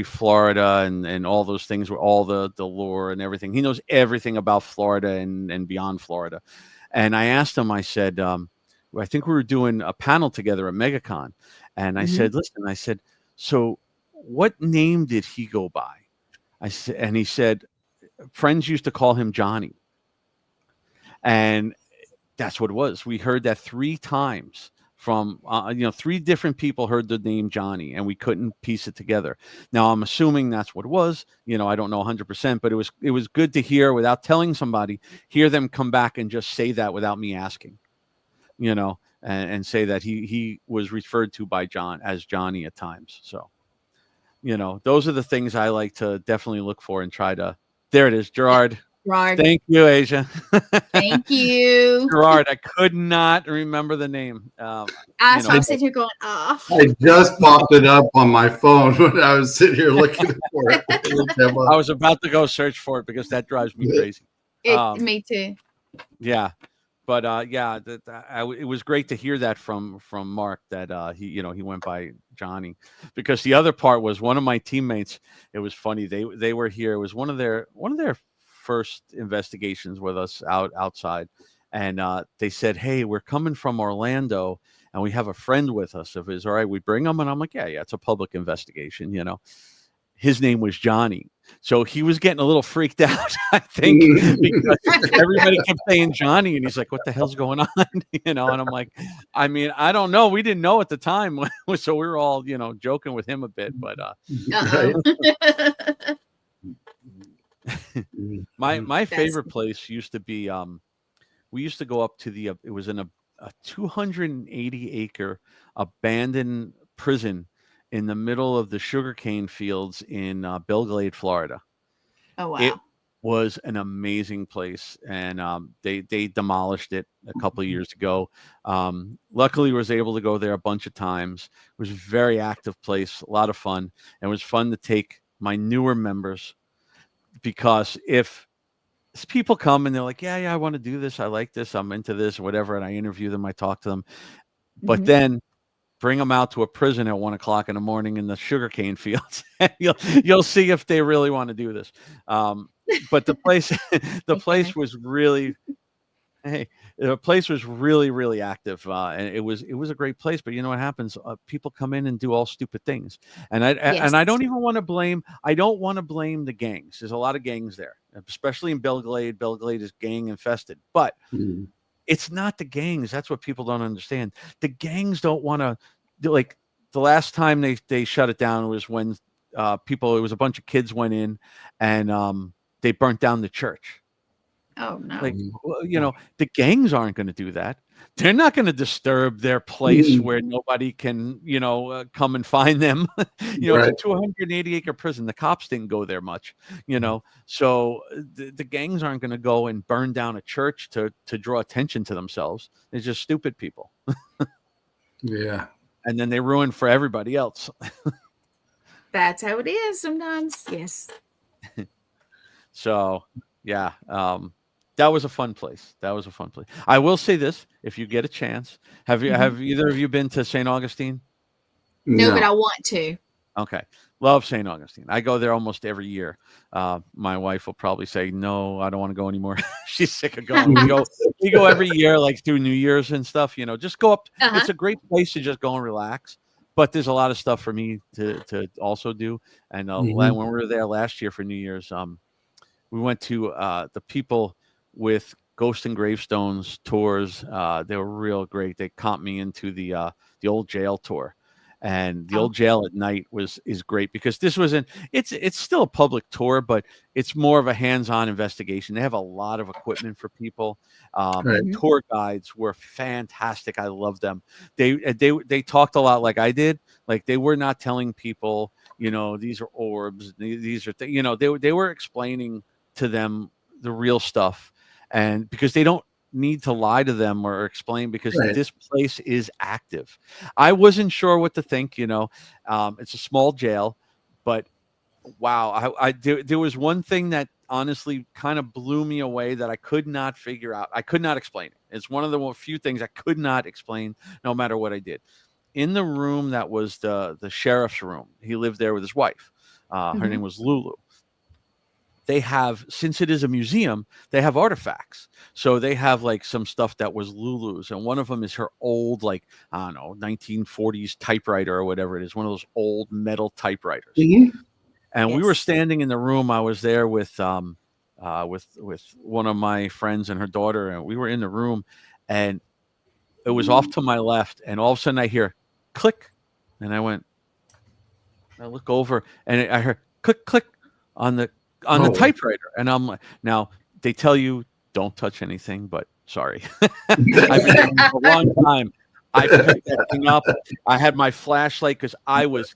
Florida, and all those things with all the lore and everything. He knows everything about Florida and beyond Florida. And I asked him. I said, I think we were doing a panel together at MegaCon, and I said, listen. I said, so what name did he go by? And he said, friends used to call him Johnny. And that's what it was. We heard that 3 times from, 3 different people heard the name Johnny, and we couldn't piece it together. Now, I'm assuming that's what it was. I don't know 100%, but it was good to hear without telling somebody, hear them come back and just say that without me asking, and say that he was referred to by John as Johnny at times. So, those are the things I like to definitely look for and try to. There it is, Gerard. Gerard. Thank you, Asia. Thank you. Gerard, I could not remember the name. I was sitting here going, oh. I just popped it up on my phone when I was sitting here looking for it. I was about to go search for it because that drives me crazy. Me too. Yeah. But it was great to hear that from Mark that he went by Johnny, because the other part was one of my teammates. It was funny. They were here. It was one of their first investigations with us outside, and they said, "Hey, we're coming from Orlando, and we have a friend with us. If it's all right, we bring him." And I'm like, "Yeah, it's a public investigation, His name was Johnny. So he was getting a little freaked out, I think, because everybody kept saying Johnny, and he's like, "What the hell's going on?" And I'm like, I don't know. We didn't know at the time, so we were all, joking with him a bit. But my favorite place used to be, we used to go up to it was in a 280-acre abandoned prison in the middle of the sugarcane fields in Belglade, Florida. Oh, wow. It was an amazing place, and they demolished it a couple of years ago. Luckily, was able to go there a bunch of times. It was a very active place, a lot of fun. And it was fun to take my newer members, because if people come and they're like, yeah, I want to do this, I like this, I'm into this, or whatever, and I interview them, I talk to them, but then bring them out to a prison at 1:00 in the morning in the sugarcane fields. And you'll see if they really want to do this. But the place was really, the place was really, really active, and it was a great place. But you know what happens? People come in and do all stupid things, and I don't even want to blame. I don't want to blame the gangs. There's a lot of gangs there, especially in Belglade. Belglade is gang infested, but. It's not the gangs. That's what people don't understand. The gangs don't want to, like, the last time they shut it down was when it was a bunch of kids went in and they burnt down the church. Oh, no. Like, the gangs aren't going to do that. they're not going to disturb their place where nobody can, come and find them. It's a 280-acre prison. The cops didn't go there much, So the gangs aren't going to go and burn down a church to draw attention to themselves. They're just stupid people. Yeah. And then they ruin for everybody else. That's how it is sometimes. Yes. So, yeah. That was a fun place. I will say this: if you get a chance, have either of you been to St. Augustine? No, but I want to. Okay, love St. Augustine. I go there almost every year. My wife will probably say, "No, I don't want to go anymore." She's sick of going. We go every year, like through New Year's and stuff. Just go up. It's a great place to just go and relax. But there's a lot of stuff for me to also do. And when we were there last year for New Year's, we went to the people with Ghost and Gravestones tours. They were real great. They comped me into the old jail tour, and the old jail at night is great because this wasn't. It's still a public tour, but it's more of a hands-on investigation. They have a lot of equipment for people. Tour guides were fantastic. I love them. They talked a lot like I did. Like they were not telling people, these are orbs. These are they were explaining to them the real stuff. And because they don't need to lie to them or explain, because this place is active. I wasn't sure what to think, it's a small jail, but wow. There was one thing that honestly kind of blew me away that I could not figure out. I could not explain it. It's one of the few things I could not explain no matter what I did. In the room that was the sheriff's room, he lived there with his wife. Her name was Lulu. They have, since it is a museum, they have artifacts. So they have like some stuff that was Lulu's. And one of them is her old, 1940s typewriter or whatever it is. One of those old metal typewriters. And we were standing in the room. I was there with one of my friends and her daughter. And we were in the room and it was off to my left. And all of a sudden I hear click. And I look over and I heard click, click on the typewriter. And I'm like, now they tell you don't touch anything, but sorry. I've been doing it for a long time. I picked that thing up. I had my flashlight because I was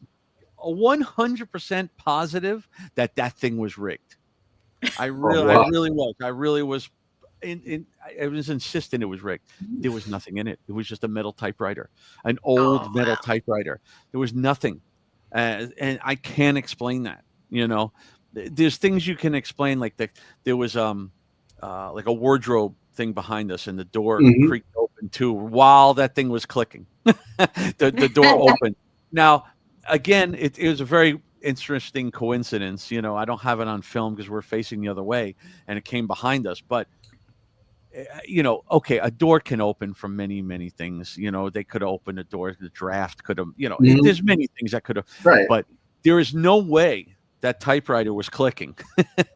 100% positive that thing was rigged. I really was. I was insistent it was rigged. There was nothing in it. It was just a metal typewriter, an old metal typewriter. There was nothing. And I can't explain that, There's things you can explain, like there was like a wardrobe thing behind us, and the door creaked open too while that thing was clicking. the door opened. Now, again, it was a very interesting coincidence. I don't have it on film because we're facing the other way, and it came behind us. But okay, a door can open from many, many things. They could have opened a door. The draft could have. There's many things that could have. Right. But there is no way that typewriter was clicking.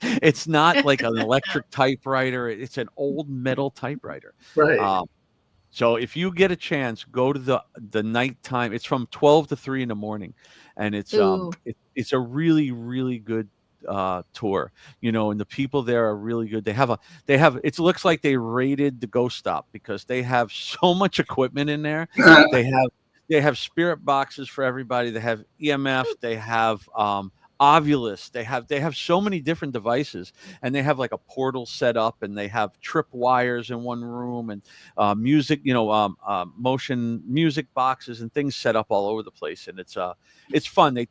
It's not like an electric typewriter. It's an old metal typewriter. Right. So if you get a chance, go to the nighttime. It's from 12 to 3 in the morning, and it's a really, really good tour. And the people there are really good. They have it looks like they raided the ghost stop because they have so much equipment in there. They have spirit boxes for everybody. They have EMF. They have Ovulus. They have so many different devices, and they have like a portal set up, and they have trip wires in one room, and music, motion music boxes and things set up all over the place. And it's fun. I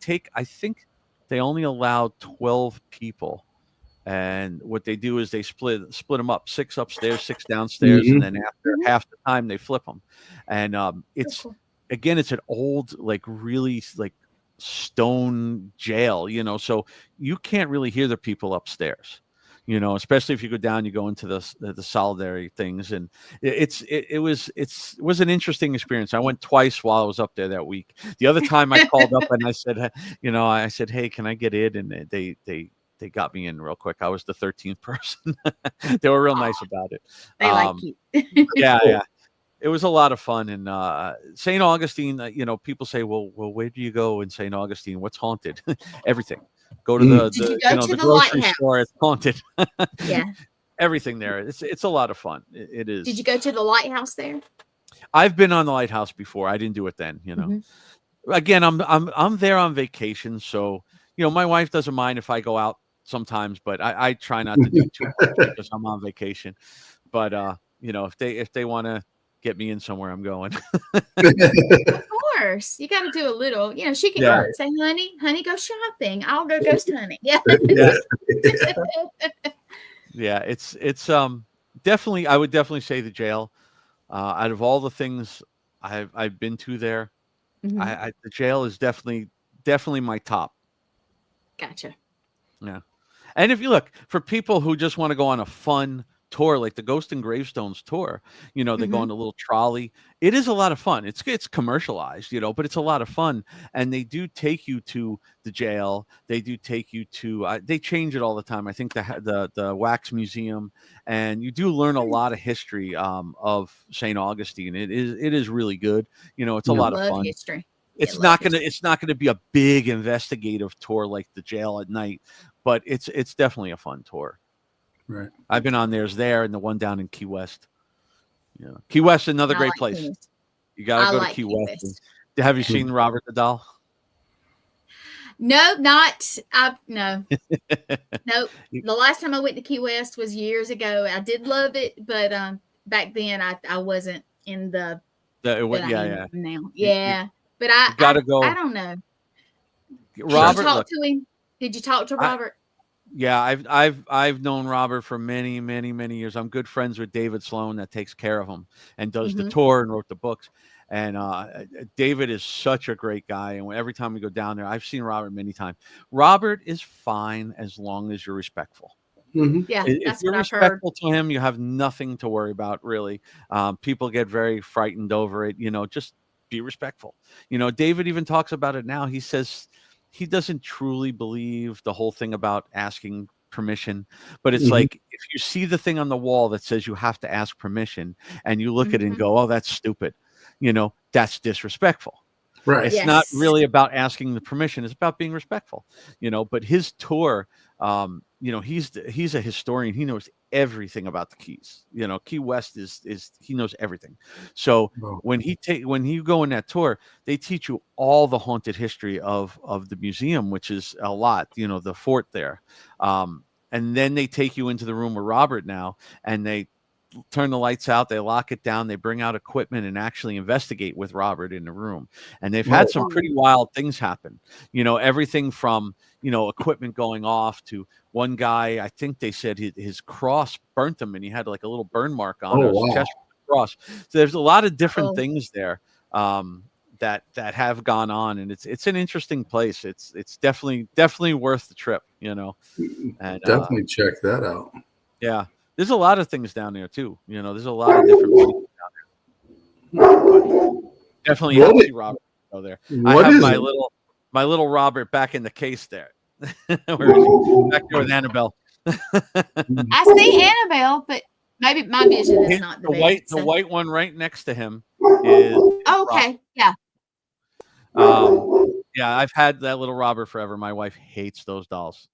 think they only allow 12 people, and what they do is they split them up, 6 upstairs, 6 downstairs, and then after half the time they flip them. And it's an old, really stone jail, so you can't really hear the people upstairs, especially if you go down, you go into the solitary things. And it was an interesting experience. I went twice while I was up there that week. The other time I called up and I said, hey, can I get in? And they got me in real quick. I was the 13th person. They were real nice about it. They like you. Yeah. It was a lot of fun. And St. Augustine, people say, well, where do you go in St. Augustine? What's haunted? Everything. Go to the grocery store. It's haunted. Yeah. everything there. It's a lot of fun. It is. Did you go to the lighthouse there? I've been on the lighthouse before. I didn't do it then, Again, I'm there on vacation, so my wife doesn't mind if I go out sometimes, but I try not to do too much because I'm on vacation. But if they want to get me in somewhere, I'm going. Of course, you got to do a little. She can say, "Honey, go shopping. I'll go ghost hunting." Yeah. Yeah, it's definitely. I would definitely say the jail. Out of all the things I've been to there, the jail is definitely my top. Gotcha. Yeah, and if you look for people who just want to go on a fun tour, like the Ghost and Gravestones tour, they go on a little trolley. It is a lot of fun. It's commercialized, but it's a lot of fun. And they do take you to the jail. They do take you to. They change it all the time. I think the Wax Museum, and you do learn a lot of history of St. Augustine. It is really good. It's a lot of fun. History. It's not gonna be a big investigative tour like the jail at night, but it's definitely a fun tour. Right. I've been on theirs there and the one down in Key West. Yeah. Key West, another great place. You got to go to Key West. Have you seen Robert the Doll? No, no. Nope. The last time I went to Key West was years ago. I did love it, but back then I wasn't in the now. Yeah. But I gotta go. I don't know. Robert, did you talk to him? Did you talk to Robert? Yeah, I've known Robert for many, many, many years. I'm good friends with David Sloan that takes care of him and does the tour and wrote the books. And David is such a great guy. And every time we go down there, I've seen Robert many times. Robert is fine as long as you're respectful. Yeah, if you're respectful to him, you have nothing to worry about, really. People get very frightened over it. Just be respectful. David even talks about it now. He says he doesn't truly believe the whole thing about asking permission, but it's like if you see the thing on the wall that says you have to ask permission and you look at it and go, "Oh, that's stupid," that's disrespectful. Right. It's not really about asking the permission. It's about being respectful, but his tour, he's a historian. He knows everything about the Keys. Key West is he knows everything. So when you go in that tour, they teach you all the haunted history of the museum, which is a lot, the fort there. And then they take you into the room with Robert now, and they turn the lights out, they lock it down, they bring out equipment and actually investigate with Robert in the room. And they've had some pretty wild things happen. Everything from, equipment going off to one guy, I think they said his cross burnt him and he had like a little burn mark on his chest cross. So there's a lot of different things there that have gone on, and it's an interesting place. It's definitely worth the trip, and definitely check that out. Yeah. There's a lot of things down there too. There's a lot of different places down there. Definitely have to see Robert go there. I have my little Robert back in the case there. Where is he? Back there with Annabelle. I see Annabelle, but maybe my vision is not the best. The white one right next to him is okay. Yeah. Yeah, I've had that little Robert forever. My wife hates those dolls.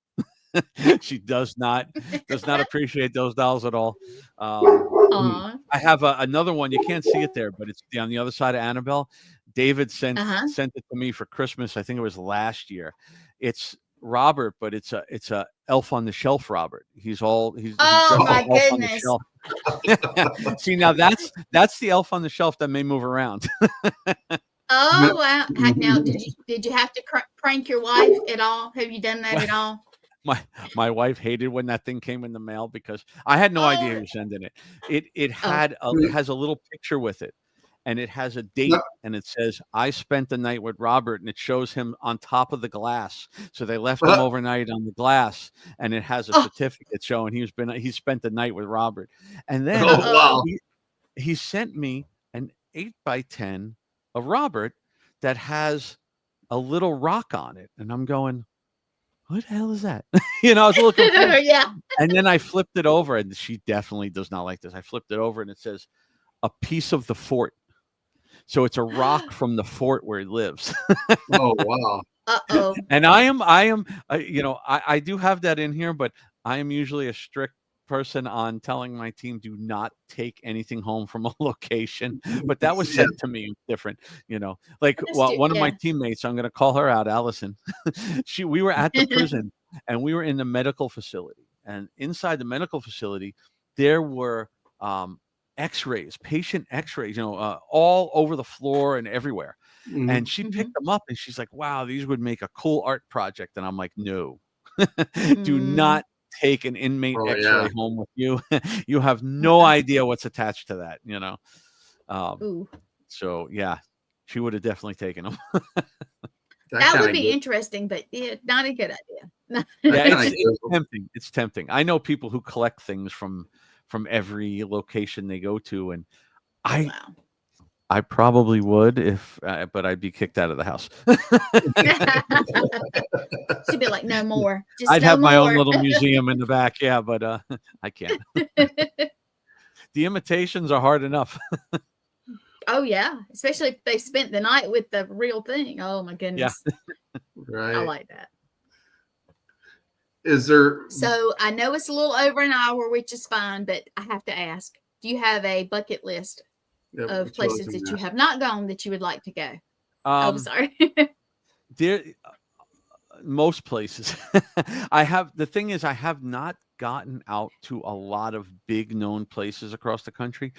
She does not appreciate those dolls at all. I have another one. You can't see it there, but it's on the other side of Annabelle. David sent it to me for Christmas. I think it was last year. It's Robert, but it's a Elf on the Shelf Robert. He's my goodness. See, now that's the Elf on the Shelf that may move around. Oh wow! Now, did you have to prank your wife at all? Have you done that at all? My wife hated when that thing came in the mail because I had no idea who was sending it. It has a little picture with it, and it has a date, and it says, "I spent the night with Robert," and it shows him on top of the glass. So they left him overnight on the glass, and it has a certificate showing he spent the night with Robert. And then he sent me an 8x10 of Robert that has a little rock on it, and I'm going, what the hell is that? I was a little confused. Yeah. And then I flipped it over, and she definitely does not like this. I flipped it over, and it says, "A piece of the fort." So it's a rock from the fort where he lives. Oh wow! And I am. I do have that in here, but I am usually a strict person on telling my team do not take anything home from a location, but that was said to me different, like one of my teammates, I'm going to call her out, Allison. We were at the prison and we were in the medical facility, and inside the medical facility, there were x-rays, patient x-rays, all over the floor and everywhere. Mm-hmm. And she picked them up and she's like, wow, these would make a cool art project. And I'm like, no, do not take an inmate x-ray home with you. You have no idea what's attached to that, So yeah, she would have definitely taken them. That would be interesting, but not a good idea. It's tempting. It's tempting. I know people who collect things from every location they go to, and I probably would but I'd be kicked out of the house. She'd be like, no more. I'd have my own little museum in the back. Yeah, but I can't. The imitations are hard enough. Oh yeah, especially if they spent the night with the real thing. Oh my goodness. Yeah. Right. I like that. Is there? So I know it's a little over an hour, which is fine, but I have to ask: do you have a bucket list of places that you have not gone that you would like to go? Sorry. Most places. I have. The thing is, I have not gotten out to a lot of big known places across the country.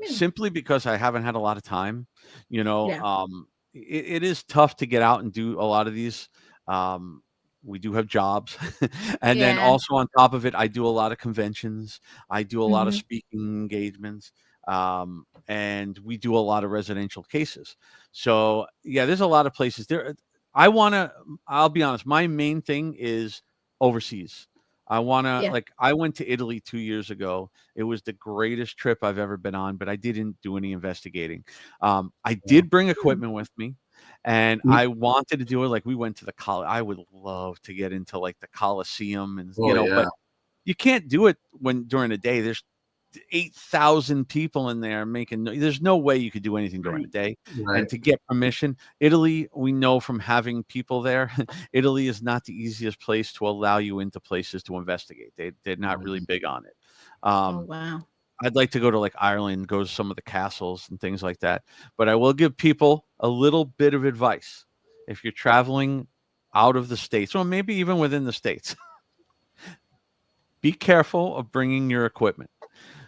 Simply because I haven't had a lot of time, it is tough to get out and do a lot of these. We do have jobs. And then also on top of it, I do a lot of conventions. I do a lot of speaking engagements. And we do a lot of residential cases. So yeah, there's a lot of places there. I'll be honest, my main thing is overseas. I went to Italy 2 years ago. It was the greatest trip I've ever been on, but I didn't do any investigating. I did bring equipment with me, and I wanted to do it. Like, we went to the I would love to get into like the Coliseum and, but you can't do it during the day. There's 8,000 people in there there's no way you could do anything during the day. Right. And to get permission, Italy, we know from having people there, Italy is not the easiest place to allow you into places to investigate. They're not really big on it. Wow. I'd like to go to like Ireland, go to some of the castles and things like that. But I will give people a little bit of advice. If you're traveling out of the States, or maybe even within the States, be careful of bringing your equipment.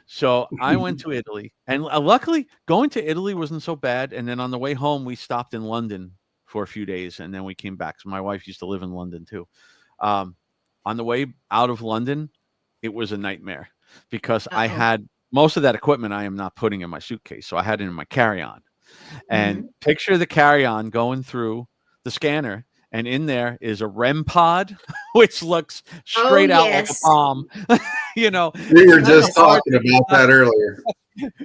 So I went to Italy, and luckily going to Italy wasn't so bad. And then on the way home, we stopped in London for a few days, and then we came back. So my wife used to live in London too. On the way out of London, it was a nightmare because I had most of that equipment I am not putting in my suitcase. So I had it in my carry-on. And picture the carry-on going through the scanner, and in there is a REM pod, which looks straight out like a bomb. We were just talking about that earlier.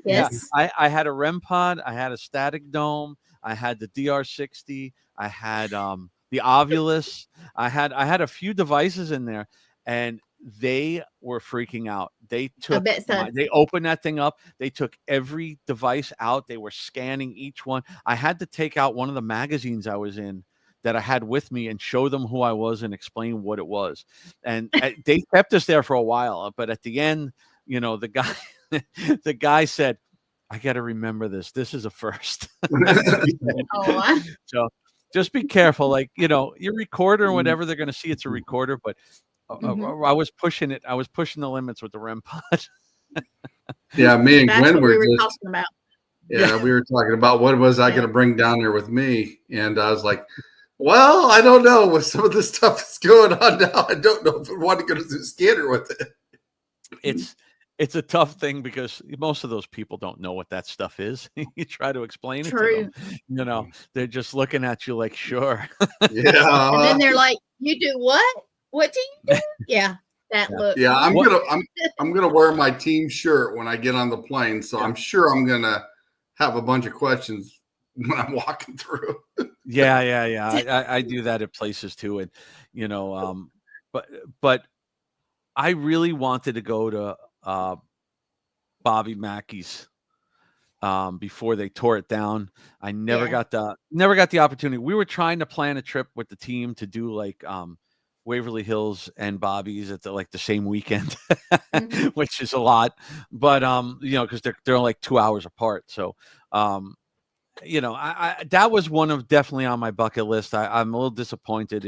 Yes. Yeah, I had a REM pod. I had a static dome. I had the DR60. I had the Ovulus. I had a few devices in there, and they were freaking out. They opened that thing up. They took every device out. They were scanning each one. I had to take out one of the magazines I was in that I had with me and show them who I was and explain what it was. And they kept us there for a while. But at the end, the guy said, I got to remember this. This is a first. So just be careful. Like, your recorder or whatever they're going to see, it's a recorder. But I was pushing it. I was pushing the limits with the REM pod. Yeah, me and Gwen were talking about. Yeah, we were talking about what was I going to bring down there with me. And I was like, well, I don't know. With some of the stuff that's going on now, I don't know if I want to go to the scanner with it. It's a tough thing because most of those people don't know what that stuff is. You try to explain it to them. They're just looking at you like, sure. Yeah. And then they're like, you do what? What do you do? Yeah. That look. Yeah, I'm gonna wear my team shirt when I get on the plane. So I'm sure I'm gonna have a bunch of questions when I'm walking through. Yeah. I do that at places too. And, but I really wanted to go to Bobby Mackey's before they tore it down. I never got the opportunity. We were trying to plan a trip with the team to do like Waverly Hills and Bobby's at the same weekend, Mm-hmm. which is a lot, but because they're like 2 hours apart. So I that was one of definitely on my bucket list. I'm a little disappointed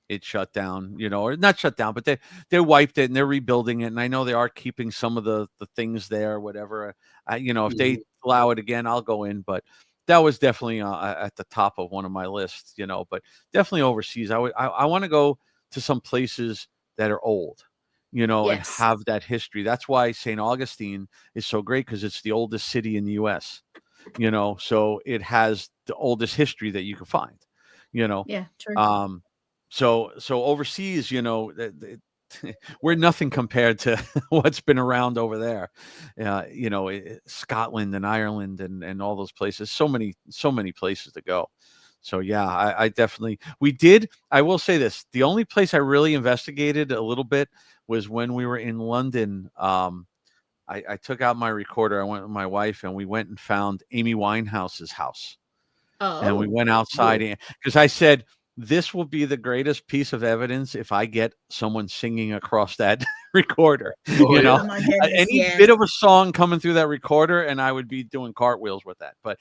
it shut down, or not shut down, but they wiped it and they're rebuilding it. And I know they are keeping some of the things there, or whatever. If they allow it again, I'll go in. But that was definitely at the top of one of my lists, but definitely overseas. I want to go to some places that are old, and Yes. have that history. That's why St. Augustine is so great, because it's the oldest city in the U.S., so it has the oldest history that you can find, Yeah, true. So overseas, we're nothing compared to what's been around over there. Scotland and Ireland and all those places. So many places to go. So yeah, I definitely, I will say this, the only place I really investigated a little bit was when we were in London. I took out my recorder. I went with my wife and we went and found Amy Winehouse's house. And we went outside because I said, this will be the greatest piece of evidence if I get someone singing across that recorder. Oh my goodness, any bit of a song coming through that recorder, and I would be doing cartwheels with that. But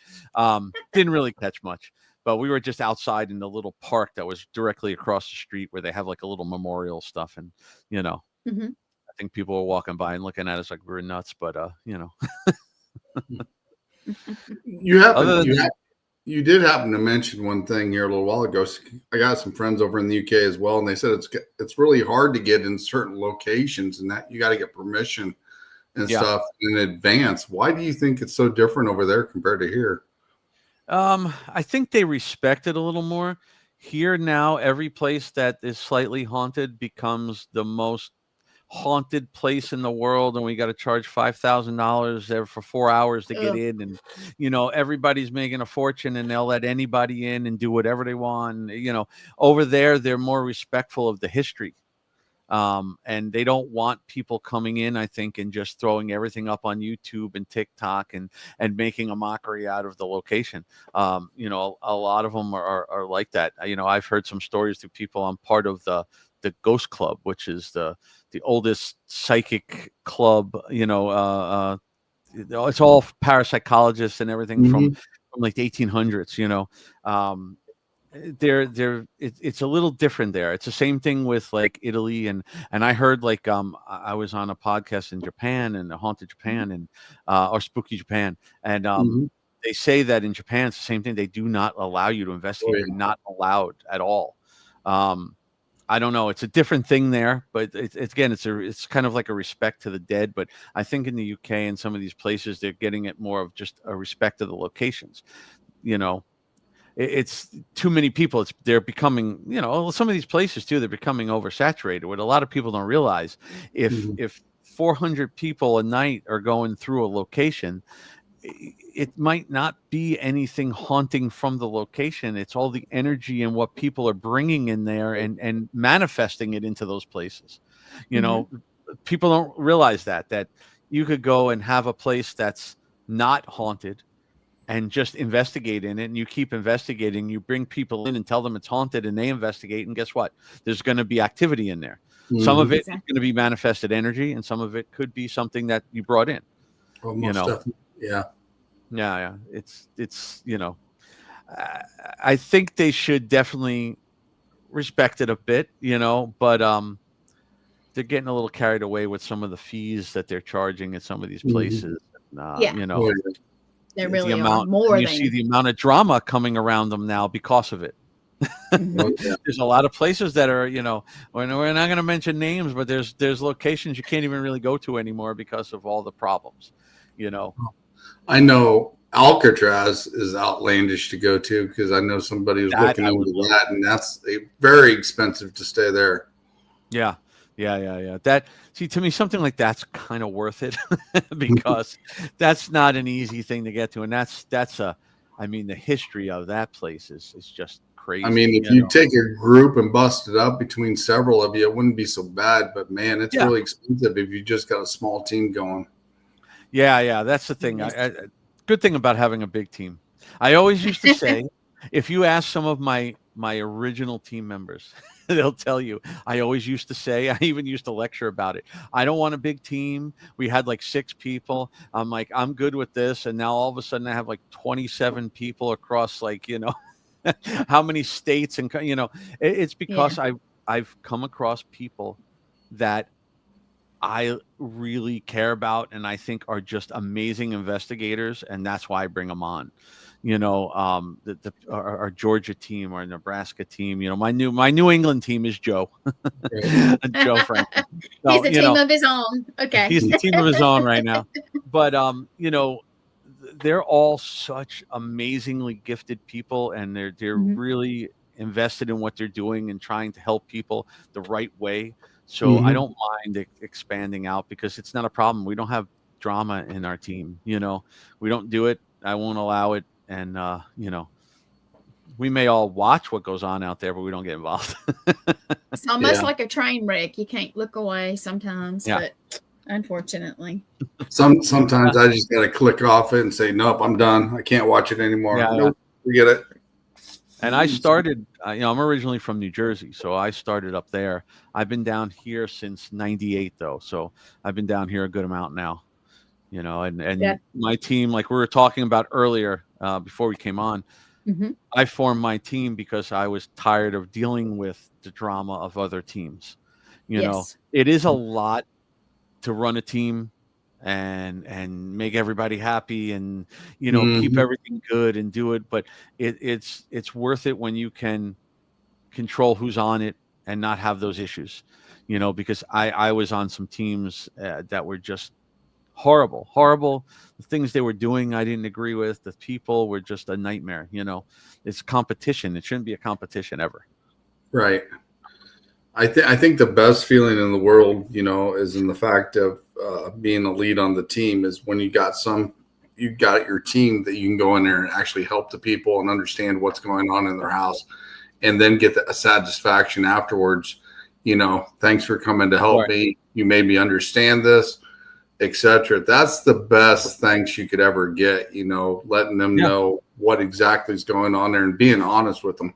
didn't really catch much. But we were just outside in the little park that was directly across the street, where they have like a little memorial stuff, and Mm-hmm. I think people were walking by and looking at us like we were nuts. But You did happen to mention one thing here a little while ago. I got some friends over in the UK as well, and they said it's really hard to get in certain locations, and that you got to get permission and stuff in advance. Why do you think it's so different over there compared to here? I think they respect it a little more. Here now, every place that is slightly haunted becomes the most haunted place in the world, and we got to charge $5,000 there for 4 hours to get in, and everybody's making a fortune, and they'll let anybody in and do whatever they want. Over there they're more respectful of the history, and they don't want people coming in, I think, and just throwing everything up on YouTube and TikTok and making a mockery out of the location. A lot of them are like that. I've heard some stories through people. I'm part of the Ghost Club, which is the oldest psychic club. It's all parapsychologists and everything from like the 1800s. It's a little different there. It's the same thing with like Italy, and I heard like I was on a podcast in Japan, and Haunted Japan, and or Spooky Japan, and they say that in Japan it's the same thing. They do not allow you to investigate. You're not allowed at all. I don't know. It's a different thing there, but it's kind of like a respect to the dead. But I think in the UK and some of these places, they're getting it more of just a respect to the locations. It's too many people. They're becoming, some of these places too, they're becoming oversaturated. What a lot of people don't realize, if 400 people a night are going through a location, it might not be anything haunting from the location. It's all the energy and what people are bringing in there and manifesting it into those places. People don't realize that you could go and have a place that's not haunted and just investigate in it, and you keep investigating. You bring people in and tell them it's haunted, and they investigate, and guess what? There's going to be activity in there. Some of it is going to be manifested energy, and some of it could be something that you brought in. Definitely. Yeah. It's I think they should definitely respect it a bit, but they're getting a little carried away with some of the fees that they're charging at some of these places. They really see the amount of drama coming around them now because of it. There's a lot of places that are, we're not going to mention names, but there's locations you can't even really go to anymore because of all the problems. I know Alcatraz is outlandish to go to, because I know somebody was looking into that, and that's very expensive to stay there. Yeah. To me, something like that's kind of worth it because that's not an easy thing to get to, and the history of that place is just crazy. If you take a group and bust it up between several of you, it wouldn't be so bad. But man, it's really expensive if you just got a small team going. Yeah, that's the thing. Good thing about having a big team. I always used to say, if you ask some of my my original team members, they'll tell you, I always used to say, I even used to lecture about it. I don't want a big team. We had like 6 people. I'm like, I'm good with this. And now all of a sudden I have like 27 people across like, how many states, and it's because I've come across people that I really care about and I think are just amazing investigators, and that's why I bring them on. Our Georgia team, our Nebraska team, my New England team is Joe. Joe Franklin. So, he's a team of his own. Okay. He's a team of his own right now. But they're all such amazingly gifted people, and they're really invested in what they're doing and trying to help people the right way. So I don't mind expanding out, because it's not a problem. We don't have drama in our team. We don't do it. I won't allow it. And, we may all watch what goes on out there, but we don't get involved. It's almost like a train wreck. You can't look away sometimes, but unfortunately. Sometimes I just got to click off it and say, nope, I'm done. I can't watch it anymore. Nope, forget it. And I started, I'm originally from New Jersey, so I started up there. I've been down here since '98, though. So I've been down here a good amount now, and my team, like we were talking about earlier, before we came on, I formed my team because I was tired of dealing with the drama of other teams. It is a lot to run a team and make everybody happy and keep everything good and do it, but it's worth it when you can control who's on it and not have those issues, because I was on some teams that were just horrible. The things they were doing I didn't agree with. The people were just a nightmare. It's competition. It shouldn't be a competition ever. Right. I think the best feeling in the world, is in the fact of being a lead on the team, is when you got your team that you can go in there and actually help the people and understand what's going on in their house, and then get a satisfaction afterwards. Thanks for coming to help me. You made me understand this, etc. That's the best thanks you could ever get. Letting them know what exactly is going on there and being honest with them,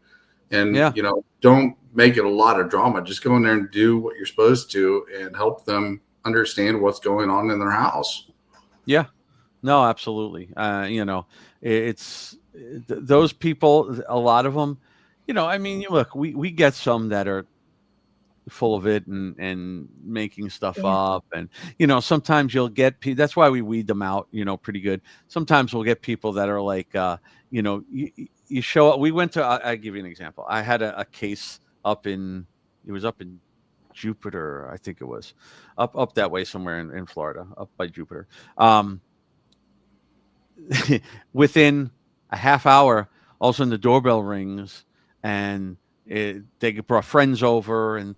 and don't make it a lot of drama. Just go in there and do what you're supposed to and help them understand what's going on in their house. Yeah, no, absolutely. It's those people, a lot of them, look, we get some that are full of it and making stuff up. And, sometimes you'll get, that's why we weed them out, pretty good. Sometimes we'll get people that are like, you show up. We went to, I'll give you an example. I had a case up in Jupiter, I think it was up that way somewhere in Florida, up by Jupiter. Within a half hour, all of a sudden the doorbell rings and they brought friends over and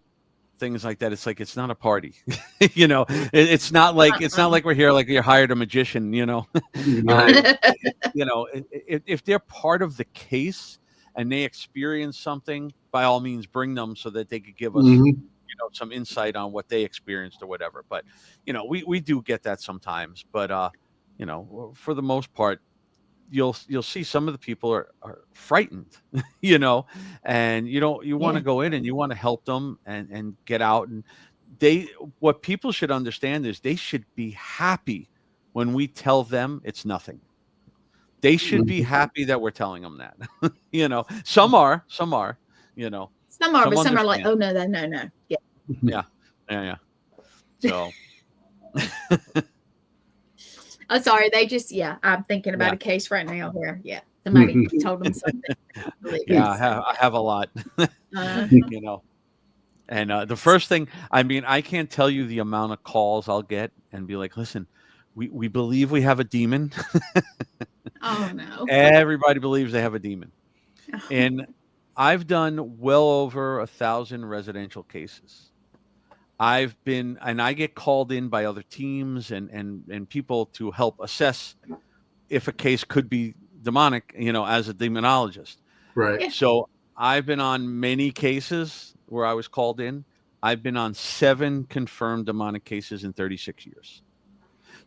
things like that. It's like, it's not a party, it's not like we're here, like you hired a magician, if they're part of the case and they experience something, by all means bring them so that they could give us some insight on what they experienced or whatever. But we do get that sometimes, but for the most part, you'll see some of the people are frightened, and you want to go in and you want to help them and get out. And what people should understand is they should be happy when we tell them it's nothing. They should be happy that we're telling them that. Some are, Some are, but some are like, oh no. Yeah. So. Oh, sorry. They just, I'm thinking about a case right now where, somebody told them something. I have a lot, And the first thing, I can't tell you the amount of calls I'll get and be like, listen, we believe we have a demon. Oh no. Everybody believes they have a demon. And I've done well over 1,000 residential cases. I get called in by other teams and people to help assess if a case could be demonic, as a demonologist. Right. Yeah. So I've been on many cases where I was called in. I've been on 7 confirmed demonic cases in 36 years.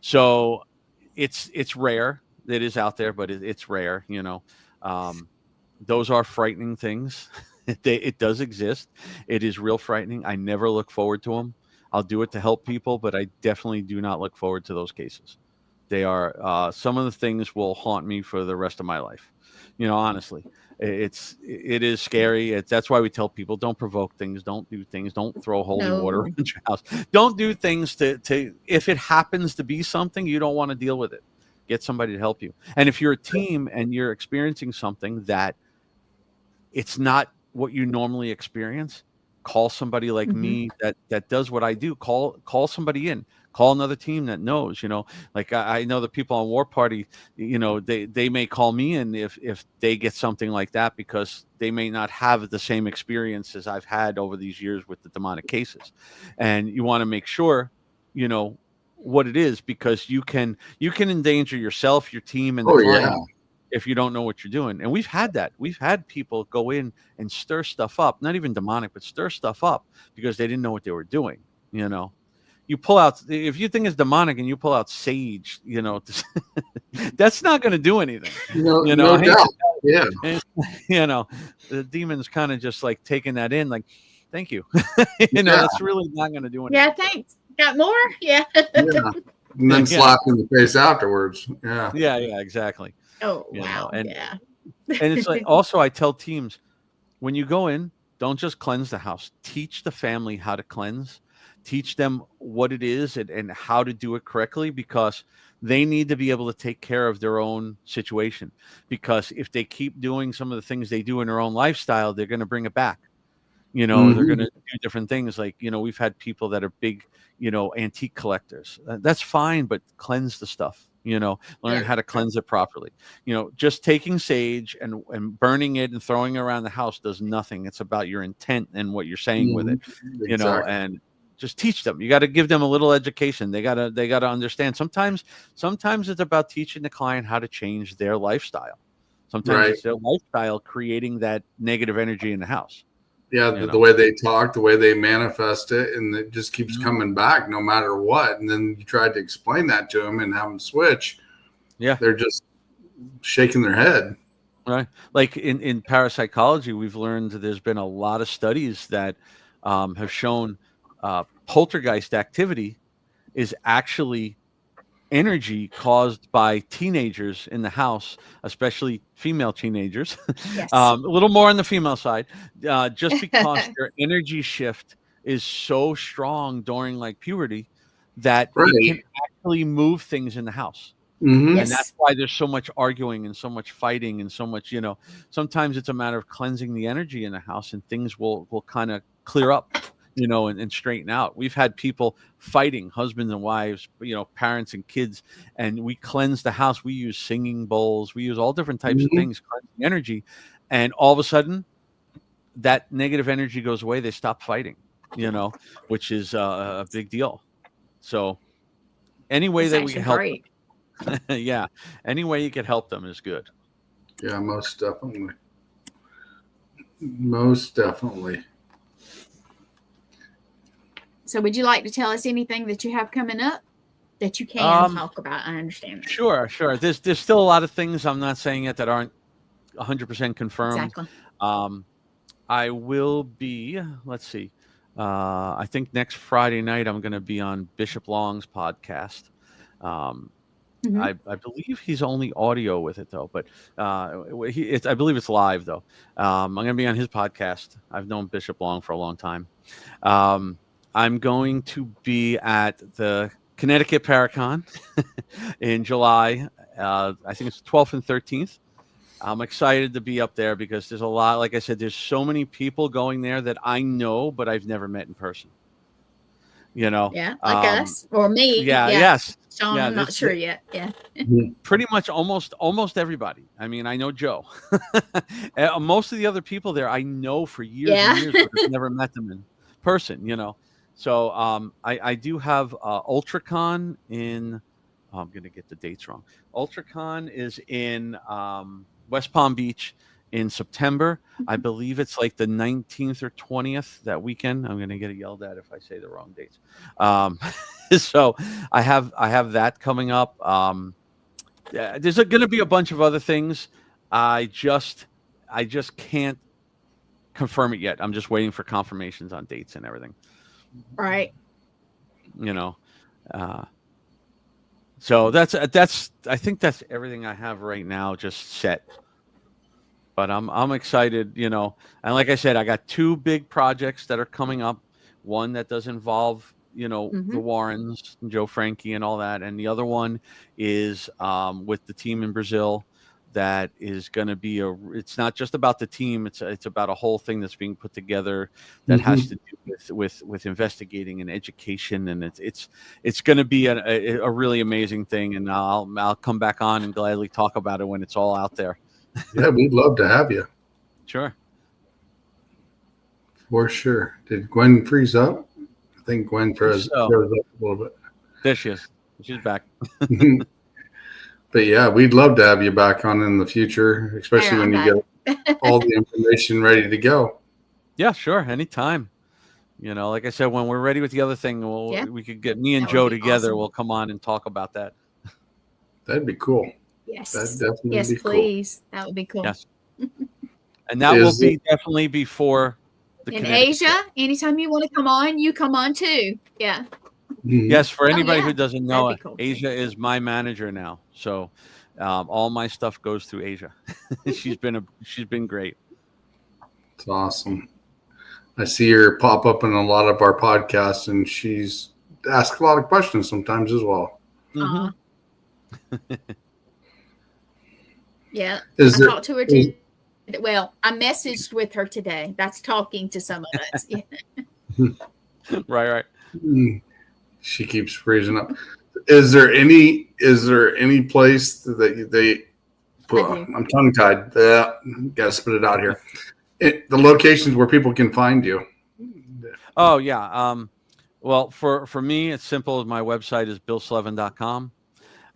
So it's rare. It is out there, but it's rare, Those are frightening things. It does exist. It is real frightening. I never look forward to them. I'll do it to help people, but I definitely do not look forward to those cases. They are some of the things will haunt me for the rest of my life. Honestly, it is scary. That's why we tell people, don't provoke things, don't do things, don't throw holy water around your house, don't do things to if it happens to be something you don't want to deal with it, get somebody to help you. And if you're a team and you're experiencing something that it's not what you normally experience, call somebody like me that does what I do. Call somebody in. Call another team that knows. Like I know the people on War Party. They may call me in if they get something like that, because they may not have the same experience as I've had over these years with the demonic cases. And you want to make sure what it is, because you can endanger yourself, your team, and the client. Yeah. If you don't know what you're doing. And we've had that. We've had people go in and stir stuff up, not even demonic, but stir stuff up because they didn't know what they were doing. You pull out, if you think it's demonic and you pull out sage, that's not going to do anything. No doubt. Yeah. And, the demon's kind of just like taking that in, like, thank you. That's really not going to do anything. Yeah, thanks. Got more? Yeah. And then slap in the face afterwards. Yeah. Yeah, exactly. Oh, wow. And it's like, also I tell teams, when you go in, don't just cleanse the house. Teach the family how to cleanse. Teach them what it is and how to do it correctly, because they need to be able to take care of their own situation. Because if they keep doing some of the things they do in their own lifestyle, they're going to bring it back. They're going to do different things. Like, we've had people that are big, antique collectors. That's fine, but cleanse the stuff. Learn how to cleanse it properly. Just taking sage and burning it and throwing it around the house does nothing. It's about your intent and what you're saying with it, exactly. And just teach them. You got to give them a little education. They got to understand. Sometimes it's about teaching the client how to change their lifestyle. Sometimes it's their lifestyle creating that negative energy in the house. Yeah, the way they talk, the way they manifest it, and it just keeps coming back no matter what. And then you try to explain that to them and have them switch. Yeah, they're just shaking their head. Right. Like in parapsychology, we've learned that there's been a lot of studies that have shown poltergeist activity is actually energy caused by teenagers in the house, especially female teenagers. Yes. A little more on the female side, just because their energy shift is so strong during like puberty that it can actually move things in the house. Yes. And that's why there's so much arguing and so much fighting and so much, sometimes it's a matter of cleansing the energy in the house and things will kind of clear up. And straighten out. We've had people fighting, husbands and wives, parents and kids, and we cleanse the house. We use singing bowls. We use all different types of things, cleansing energy. And all of a sudden, that negative energy goes away. They stop fighting, which is a big deal. So any way that we can help them, any way you can help them is good. Yeah, most definitely. Most definitely. So would you like to tell us anything that you have coming up that you can talk about? I understand that. Sure. There's still a lot of things I'm not saying yet that aren't 100% confirmed. Exactly. I will be, let's see, I think next Friday night I'm going to be on Bishop Long's podcast. I believe he's only audio with it though, but I believe it's live though. I'm going to be on his podcast. I've known Bishop Long for a long time. I'm going to be at the Connecticut Paracon in July. I think it's 12th and 13th. I'm excited to be up there because there's a lot, like I said, there's so many people going there that I know, but I've never met in person. Yeah, like us or me. Yes. Shawn, I'm not sure yet. Yeah. Pretty much almost everybody. I mean, I know Joe. Most of the other people there I know for years and years, but I've never met them in person, So I do have UltraCon in, I'm going to get the dates wrong. UltraCon is in West Palm Beach in September. I believe it's like the 19th or 20th that weekend. I'm going to get yelled at if I say the wrong dates. So I have that coming up. There's going to be a bunch of other things. I just I just can't confirm it yet. I'm just waiting for confirmations on dates and everything. Right. You know, so that's I think that's everything I have right now, just set. But I'm excited, you know, and like I said, I got 2 big projects that are coming up. One that does involve, you know, the Warrens, and Joe Frankie, and all that, and the other one is with the team in Brazil. That is going to be it's not just about the team. It's about a whole thing that's being put together that has to do with investigating and education. And it's going to be a really amazing thing. And I'll come back on and gladly talk about it when it's all out there. Yeah, we'd love to have you. Sure. For sure. Did Gwen freeze up? I think Gwen froze up a little bit. There she is. She's back. But yeah, we'd love to have you back on in the future, especially when you get all the information ready to go. Yeah, sure. Anytime. You know, like I said, when we're ready with the other thing, we could get me and Joe together. Awesome. We'll come on and talk about that. That'd be cool. Yes. That'd definitely yes, be please. Cool. That would be cool. Yes. And that will be definitely before the in Asia. Anytime you want to come on, you come on too. Yeah. Yes, for anybody who doesn't know, cool. Asia is my manager now. So all my stuff goes through Asia. she's been great. It's awesome. I see her pop up in a lot of our podcasts, and she's asked a lot of questions sometimes as well. Yeah. I talked to her too. Well, I messaged with her today. That's talking to some of us. Right. She keeps freezing up. Is there any place that they I'm tongue tied. Gotta spit it out here. The locations where people can find you. Oh yeah. Well, for me, it's simple. My website is billslevin.com.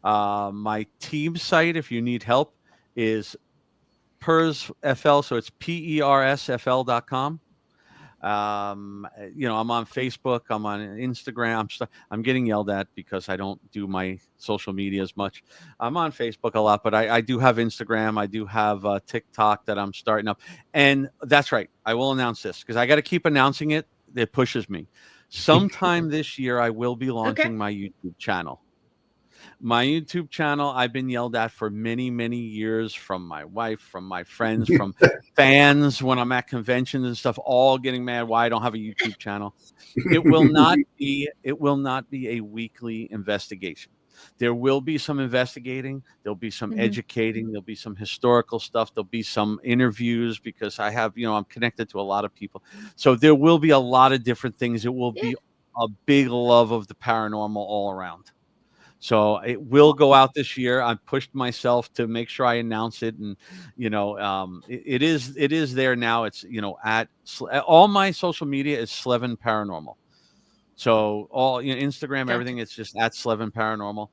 My team site, if you need help, is PersFL. So it's PersFL.com. You know, I'm on Facebook, I'm on Instagram. I'm getting yelled at because I don't do my social media as much. I'm on Facebook a lot, but I do have Instagram. I do have TikTok that I'm starting up. And that's right. I will announce this because I got to keep announcing it. It pushes me. Sometime this year, I will be launching my YouTube channel. My YouTube channel, I've been yelled at for many, many years from my wife, from my friends, from fans when I'm at conventions and stuff, all getting mad why I don't have a YouTube channel. It will not be a weekly investigation. There will be some investigating, there'll be some educating, there'll be some historical stuff, there'll be some interviews because I have, you know, I'm connected to a lot of people. So there will be a lot of different things. It will be a big love of the paranormal all around. So it will go out this year. I've pushed myself to make sure I announce it, and you know, it is there now. It's, you know, at all my social media is Slevin Paranormal. So all, you know, Instagram, everything, it's just at Slevin Paranormal.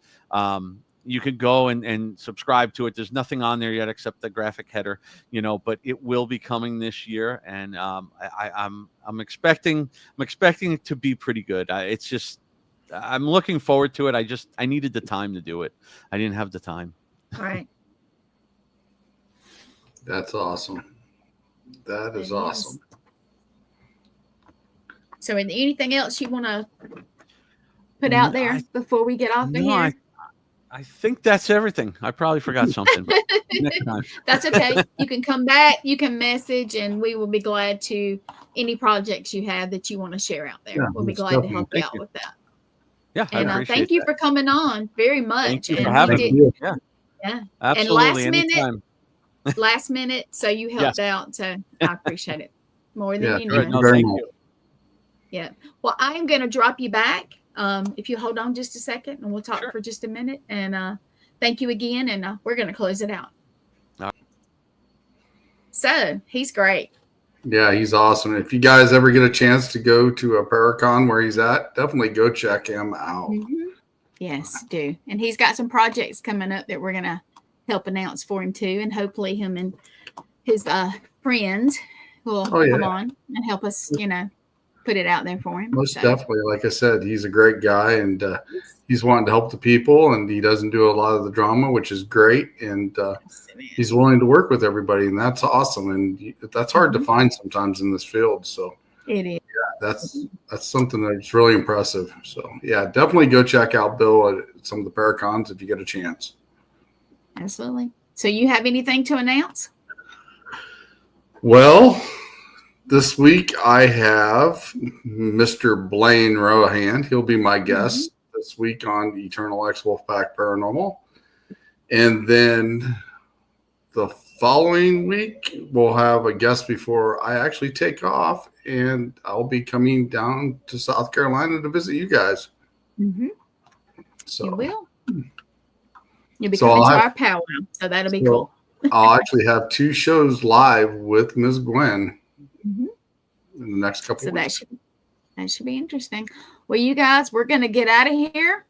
You could go and subscribe to it. There's nothing on there yet except the graphic header, you know, but it will be coming this year, and I'm expecting it to be pretty good. It's just. I'm looking forward to it. I needed the time to do it. I didn't have the time. All right. That's awesome. That is awesome. So anything else you want to put out there before we get off of here? I think that's everything. I probably forgot something. But next time. That's okay. You can come back. You can message, and we will be glad to any projects you have that you want to share out there. Yeah, we'll be glad to help you out with that. Yeah, and thank you for coming on very much. Thank you and for having me. Yeah, absolutely. And last minute, so you helped out. So I appreciate it more than you know. No, thank you. Yeah. Well, I am going to drop you back. If you hold on just a second, and we'll talk for just a minute. And thank you again. And we're going to close it out. So he's great. Yeah, he's awesome. If you guys ever get a chance to go to a Paracon where he's at, definitely go check him out. Yes, do. And he's got some projects coming up that we're going to help announce for him too. And hopefully him and his friends will come on and help us, you know, put it out there for him. Most definitely. Like I said, he's a great guy, and he's wanting to help the people, and he doesn't do a lot of the drama, which is great. And he's willing to work with everybody, and that's awesome. And that's hard to find sometimes in this field. So it is. Yeah, that's something that's really impressive. So yeah, definitely go check out Bill at some of the Paracons if you get a chance. Absolutely. So you have anything to announce? Well, this week I have Mr. Blaine Rohan. He'll be my guest this week on Eternal X Wolfpack Paranormal. And then the following week, we'll have a guest before I actually take off, and I'll be coming down to South Carolina to visit you guys. So you will. You'll be coming to our powwow, so that'll be cool. I'll actually have 2 shows live with Ms. Gwen in the next couple of weeks. That should be interesting. Well, you guys, we're going to get out of here.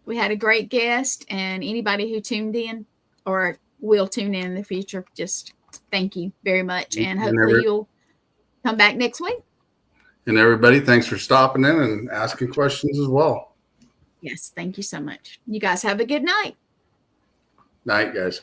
We had a great guest, and anybody who tuned in or will tune in the future, just thank you very much. And hopefully you'll come back next week. And everybody, thanks for stopping in and asking questions as well. Yes, thank you so much. You guys have a good night. Night, guys.